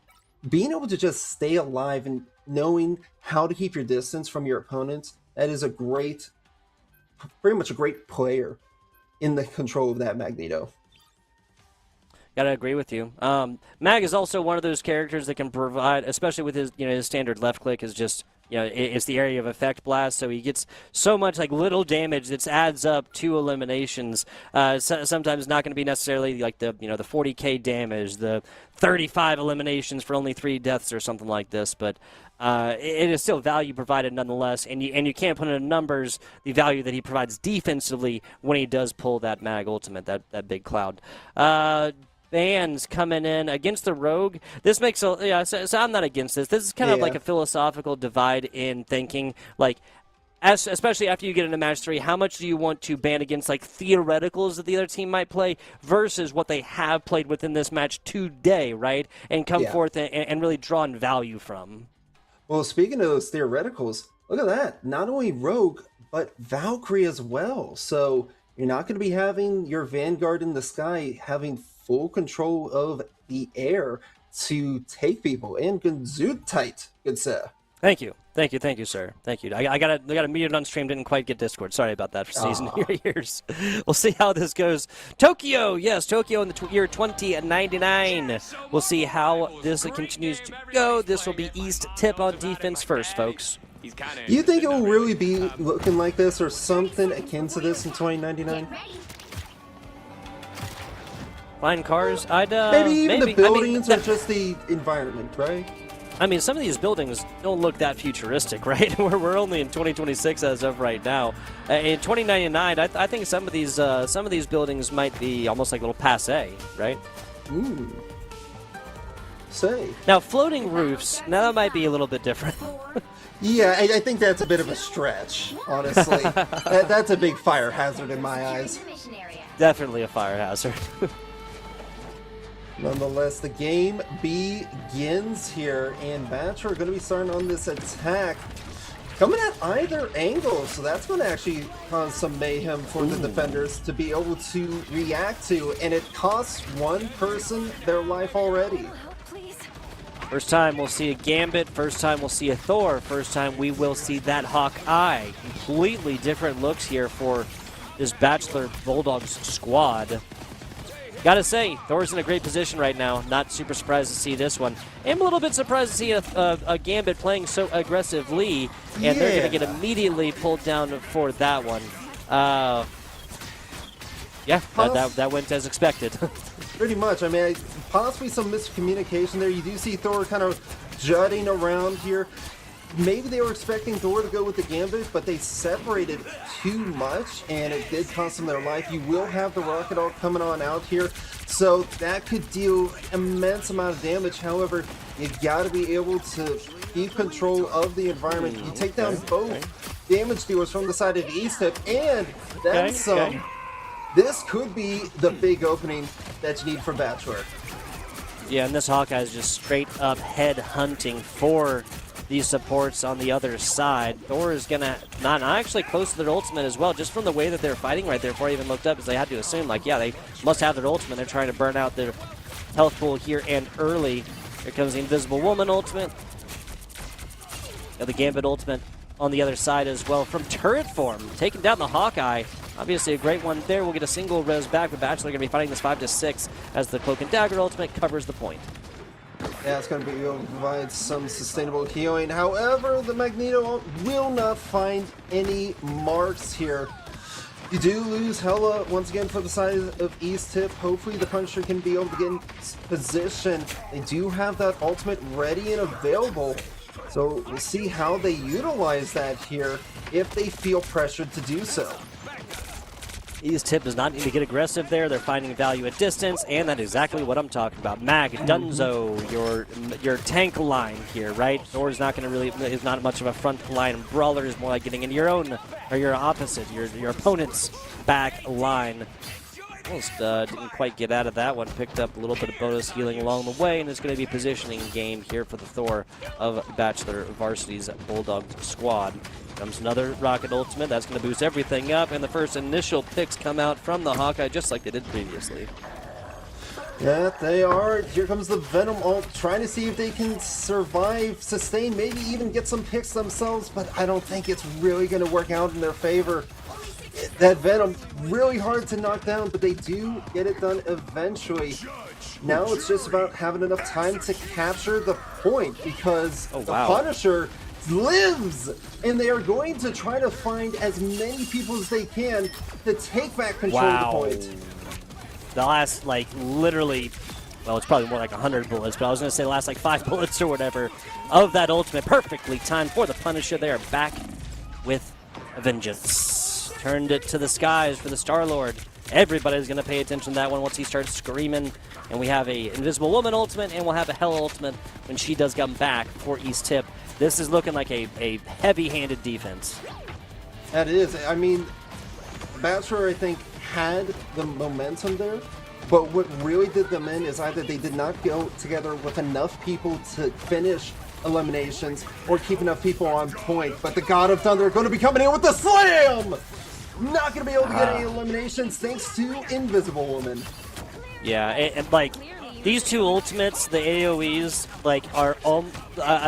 being able to just stay alive and knowing how to keep your distance from your opponents. That is pretty much a great player in the control of that Magneto. Gotta agree with you. Mag is also one of those characters that can provide, especially with his standard left click is just, it's the area of effect blast, so he gets so much little damage that adds up to eliminations. Sometimes not going to be necessarily the 40k damage, the 35 eliminations for only 3 deaths or something like this, but it is still value provided nonetheless, and you can't put in numbers the value that he provides defensively when he does pull that Mag ultimate, that big cloud. Bans coming in against the Rogue. This makes so I'm not against this. This is kind of like a philosophical divide in thinking, especially after you get into match 3, how much do you want to ban against theoreticals that the other team might play versus what they have played within this match today, right? And come forth and really draw in value from. Well, speaking of those theoreticals, look at that. Not only Rogue, but Valkyrie as well. So you're not going to be having your Vanguard in the sky having full control of the air to take people. And Gesundheit, good sir. Thank you, sir. Thank you. I got a mute on stream. Didn't quite get Discord. Sorry about that for season years. We'll see how this goes. Tokyo, yes, Tokyo in the year 2099. We'll see how this continues to go. This will be East Tipp on defense first, folks. You think it will really be looking like this or something akin to this in 2099? Flying cars? Maybe even the buildings or just the environment, right? I mean, some of these buildings don't look that futuristic, right? We're only in 2026 as of right now. In 2099, I think some of these buildings might be almost like a little passé, right? Ooh. Say. Now, floating roofs, now that might be a little bit different. Yeah, I think that's a bit of a stretch, honestly. That's a big fire hazard in my eyes. Definitely a fire hazard. Nonetheless, the game begins here, and Batchelor are going to be starting on this attack. Coming at either angle, so that's going to actually cause some mayhem for the defenders to be able to react to, and it costs one person their life already. First time we'll see a Gambit, first time we'll see a Thor, first time we will see that Hawkeye. Completely different looks here for this Batchelor Bulldogs squad. Gotta say, Thor's in a great position right now. Not super surprised to see this one. I'm a little bit surprised to see a Gambit playing so aggressively, and they're going to get immediately pulled down for that one. Yeah, that went as expected. Pretty much. I mean, possibly some miscommunication there. You do see Thor kind of jutting around here. Maybe they were expecting Thor to go with the Gambit, but they separated too much, and it did cost them their life. You will have the Rocket All coming on out here, so that could deal immense amount of damage. However, you got to be able to keep control of the environment. You take down both damage dealers from the side of East Tip, and then some. This could be the big opening that you need for Batchelor. Yeah, and this Hawkeye is just straight up head hunting for these supports on the other side. Thor is going to not actually close to their ultimate as well, just from the way that they're fighting right there. Before I even looked up, as they had to assume, like, yeah, they must have their ultimate. They're trying to burn out their health pool here and early. Here comes the Invisible Woman ultimate. Got the Gambit ultimate on the other side as well from turret form, taking down the Hawkeye. Obviously a great one there. We'll get a single res back, but Batchelor going to be fighting this 5-6 as the Cloak and Dagger ultimate covers the point. Yeah, it's going to be able to provide some sustainable healing. However, the Magneto will not find any marks here. You do lose Hela once again for the side of East Tip. Hopefully the Punisher can be able to get in position. They do have that ultimate ready and available. So we'll see how they utilize that here if they feel pressured to do so. East Tip does not need to get aggressive there. They're finding value at distance, and that's exactly what I'm talking about. Mag, Dunzo, your tank line here, right? Thor's not going to really, is not much of a front line brawler. Is more like getting into your own, or your opposite, your opponent's back line. Almost didn't quite get out of that one. Picked up a little bit of bonus healing along the way, and it's going to be positioning game here for the Thor of Batchelor Varsity's Bulldog squad. Comes another Rocket Ultimate. That's going to boost everything up, and the first initial picks come out from the Hawkeye just like they did previously. Yeah, they are. Here comes the Venom ult, trying to see if they can survive, sustain, maybe even get some picks themselves, but I don't think it's really going to work out in their favor. That Venom, really hard to knock down, but they do get it done eventually. Now it's just about having enough time to capture the point, because the Punisher lives, and they are going to try to find as many people as they can to take back control of the point. The last, like, literally, well, it's probably more like 100 bullets, but I was going to say the last, like, 5 bullets or whatever of that ultimate, perfectly timed for the Punisher. They are back with a vengeance. Turned it to the skies for the Star-Lord. Everybody's going to pay attention to that one once he starts screaming. And we have a Invisible Woman ultimate, and we'll have a Hela ultimate when she does come back for East Tip. This is looking like a heavy-handed defense. That is. I mean, Batchelor, I think, had the momentum there, but what really did them in is either they did not go together with enough people to finish eliminations or keep enough people on point. But the God of Thunder are going to be coming in with the slam! Not going to be able to get any eliminations thanks to Invisible Woman. Yeah, and like, these two ultimates, the AoEs, like, are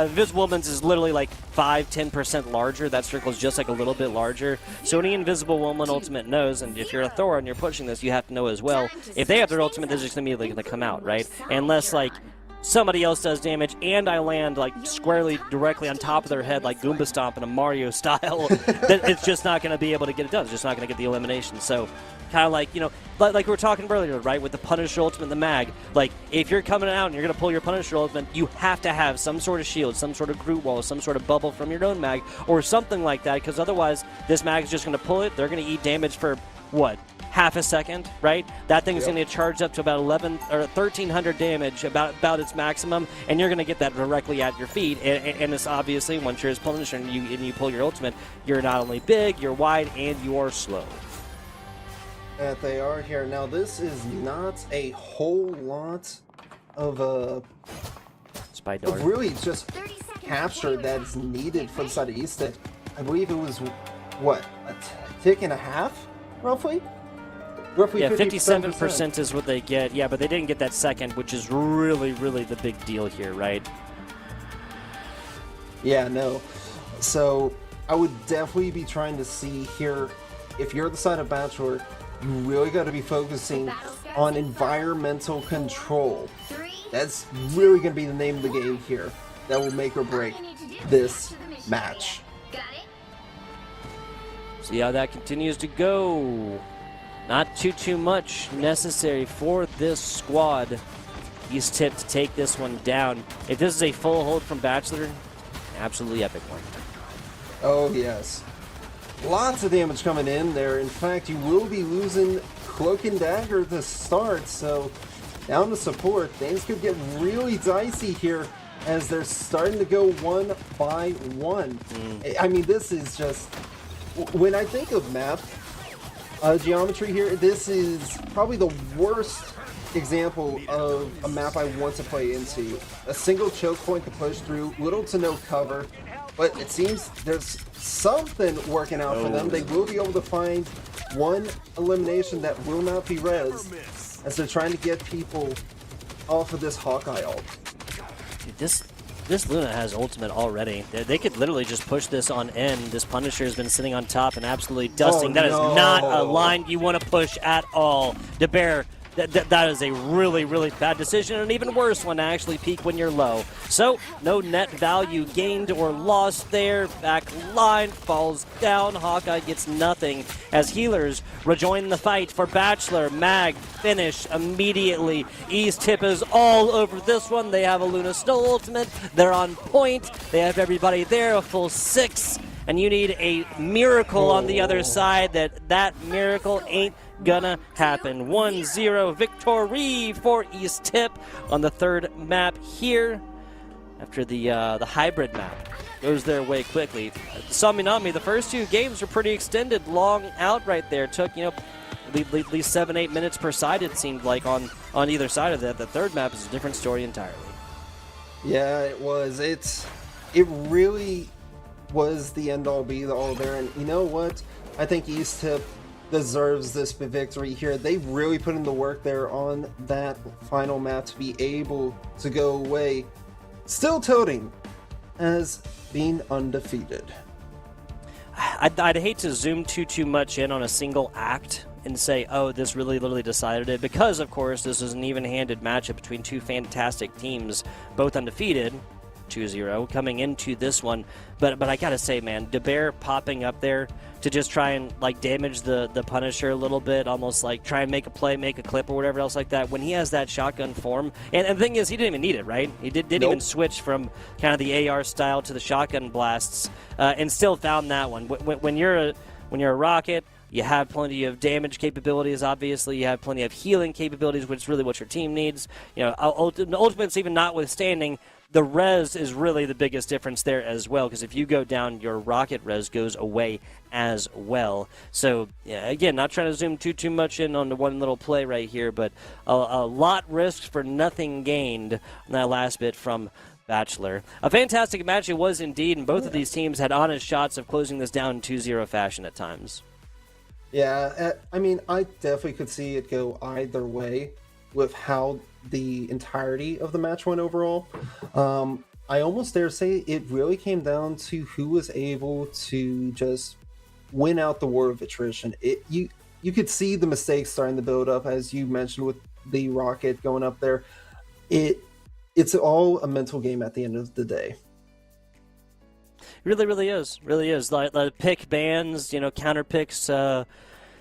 Invisible Woman's is literally like 5-10% larger. That circle's just like a little bit larger. So any Invisible Woman ultimate knows, and if you're a Thor and you're pushing this, you have to know as well. If they have their ultimate, they're just immediately going to come out, right? Unless, like, somebody else does damage and I land, like, squarely directly on top of their head, like Goomba Stomp in a Mario style, it's just not going to be able to get it done. It's just not going to get the elimination. So kind of like, you know, like we were talking earlier, right, with the Punisher ultimate and the mag. Like, if you're coming out and you're going to pull your Punisher ultimate, you have to have some sort of shield, some sort of Groot wall, some sort of bubble from your own mag, or something like that, because otherwise this mag is just going to pull it. They're going to eat damage for, what, half a second, right? That thing is going to charge up to about 1,300 damage, about its maximum, and you're going to get that directly at your feet. And it's obviously, once you're his Punisher and you pull your ultimate, you're not only big, you're wide, and you're slow. That they are here. Now, this is not a whole lot of Spy Dart. really just capture that's needed for the side of East Tip. I believe it was, what, a tick and a half, roughly? Yeah, 57% is what they get. Yeah, but they didn't get that second, which is really, really the big deal here, right? Yeah, no. So I would definitely be trying to see here, if you're the side of Batchelor, you really got to be focusing on environmental control. That's really going to be the name of the game here. That will make or break this match. Got it? See how that continues to go. Not too much necessary for this squad. East Tipp to take this one down. If this is a full hold from Batchelor, absolutely epic one. Oh, yes. Lots of damage coming in there. In fact, you will be losing Cloak and Dagger to start, so down to support. Things could get really dicey here as they're starting to go one by one. I mean, this is just... When I think of map geometry here, this is probably the worst example of a map I want to play into. A single choke point to push through, little to no cover, but it seems there's something working out for them. They will be able to find one elimination that will not be res as they're trying to get people off of this Hawkeye ult. Dude, this Luna has ultimate already. They could literally just push this on end. This Punisher has been sitting on top and absolutely dusting. That is not a line you want to push at all. DeBear, that is a really, really bad decision, and an even worse one to actually peak when you're low. So, no net value gained or lost there. Back line falls down. Hawkeye gets nothing as healers rejoin the fight for Batchelor. Mag finish immediately. East Tipp is all over this one. They have a Luna Snow ultimate. They're on point. They have everybody there, a full 6. And you need a miracle on the other side. That miracle ain't gonna happen. 1-0 victory for East Tipp on the third map here after the hybrid map goes their way quickly. Saminami, the first 2 games were pretty extended, long out right there. Took, at least 7-8 minutes per side, it seemed like, on either side of that. The third map is a different story entirely. Yeah, it was. It really was the end-all be-all there, and you know what? I think East Tipp deserves this victory here. They really put in the work there on that final map to be able to go away still toting as being undefeated. I'd hate to zoom too much in on a single act and say, oh, this really decided it, because of course this is an even-handed matchup between 2 fantastic teams, both undefeated, 2-0 coming into this one. But I gotta say, man, DeBear popping up there to just try and damage the Punisher a little bit, almost try and make a play, make a clip or whatever else like that, when he has that shotgun form. And the thing is, he didn't even need it, right? He didn't even switch from kind of the AR style to the shotgun blasts, and still found that one. When you're a rocket, you have plenty of damage capabilities, obviously. You have plenty of healing capabilities, which is really what your team needs. Ultimates even notwithstanding, the res is really the biggest difference there as well, because if you go down, your rocket res goes away as well. So, yeah, again, not trying to zoom too much in on the one little play right here, but a lot risked for nothing gained on that last bit from Batchelor. A fantastic match it was indeed, and both of these teams had honest shots of closing this down in 2-0 fashion at times. Yeah, I mean, I definitely could see it go either way with how the entirety of the match went overall. I almost dare say it really came down to who was able to just win out the war of attrition. You could see the mistakes starting to build up, as you mentioned with the rocket going up there. It's all a mental game at the end of the day. Really is. Like pick bans, counter picks,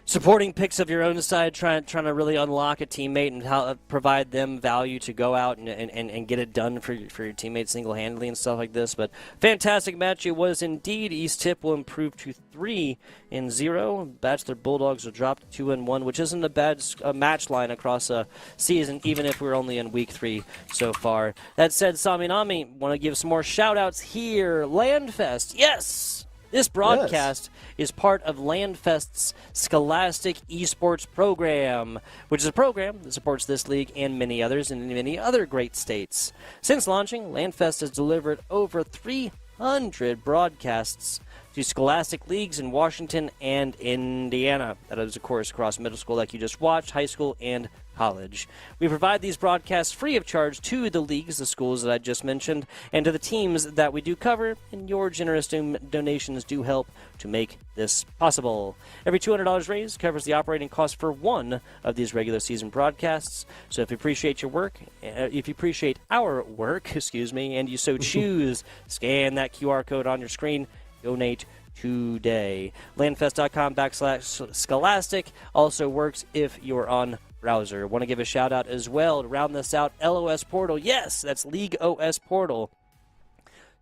supporting picks of your own side, trying to really unlock a teammate and provide them value to go out and get it done for your teammates single-handedly and stuff like this. But fantastic match it was indeed. East Tipp will improve to 3-0. Batchelor Bulldogs will drop to 2-1, which isn't a bad match line across a season, even if we're only in week 3 so far. That said, Saminami, want to give some more shout-outs here. Landfest, yes! This broadcast is part of Landfest's Scholastic Esports program, which is a program that supports this league and many others in many other great states. Since launching, Landfest has delivered over 300 broadcasts to Scholastic leagues in Washington and Indiana. That is, of course, across middle school like you just watched, high school, and college. We provide these broadcasts free of charge to the leagues, the schools that I just mentioned, and to the teams that we do cover, and your generous donations do help to make this possible. Every $200 raised covers the operating cost for one of these regular season broadcasts. So if you appreciate your work, if you appreciate our work, and you so choose, scan that QR code on your screen, donate today. Landfest.com/Scholastic also works if you're on browser. Want to give a shout out as well to round this out. LOS Portal. Yes, that's League OS Portal.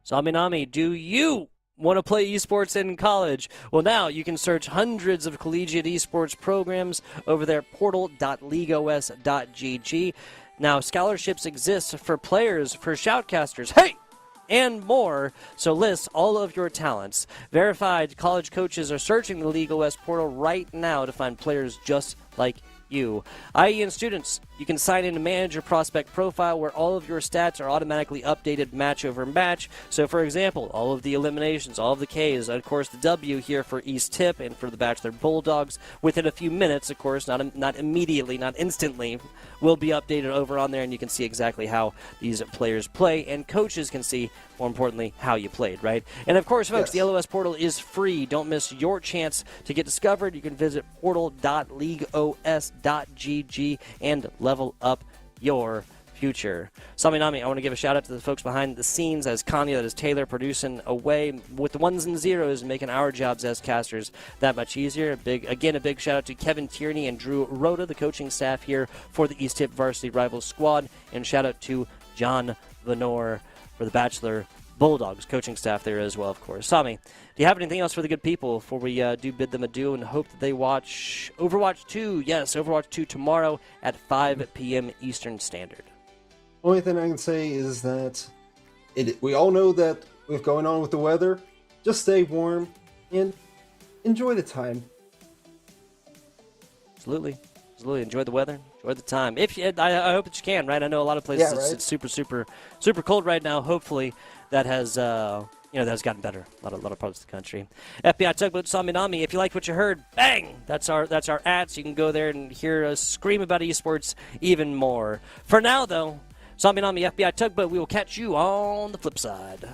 Saminami, do you want to play esports in college? Well, now you can search hundreds of collegiate esports programs over there, portal.leagueos.gg. Now, scholarships exist for players, for shoutcasters, hey, and more. So list all of your talents. Verified college coaches are searching the League OS portal right now to find players just like you. IEN students, you can sign in to manage your prospect profile where all of your stats are automatically updated match over match. So, for example, all of the eliminations, all of the Ks, of course, the W here for East Tipp and for the Batchelor Bulldogs within a few minutes, of course, not immediately, not instantly, will be updated over on there, and you can see exactly how these players play, and coaches can see, more importantly, how you played, right? And, of course, folks, the LOS portal is free. Don't miss your chance to get discovered. You can visit portal.leagueos.gg and level up your future. Saminami, I want to give a shout out to the folks behind the scenes, as Kanye, that is Taylor, producing away with the ones and zeros and making our jobs as casters that much easier. A big shout out to Kevin Tierney and Drew Rhoda, the coaching staff here for the East Tipp Varsity Rivals squad, and shout out to John Venor for the Batchelor Bulldogs coaching staff there as well, of course. Sami, do you have anything else for the good people before we do bid them adieu and hope that they watch Overwatch 2? Yes, Overwatch 2 tomorrow at 5 p.m. Eastern Standard. Only thing I can say is that we all know that what's going on with the weather. Just stay warm and enjoy the time. Absolutely. Enjoy the weather. Enjoy the time. I hope that you can, right? I know a lot of places it's super cold right now. Hopefully that has that has gotten better. A lot of parts of the country. FBI Tugboat Saminami. If you liked what you heard, bang! That's our ad. So you can go there and hear us scream about esports even more. For now, though, Saminami FBI Tugboat. We will catch you on the flip side.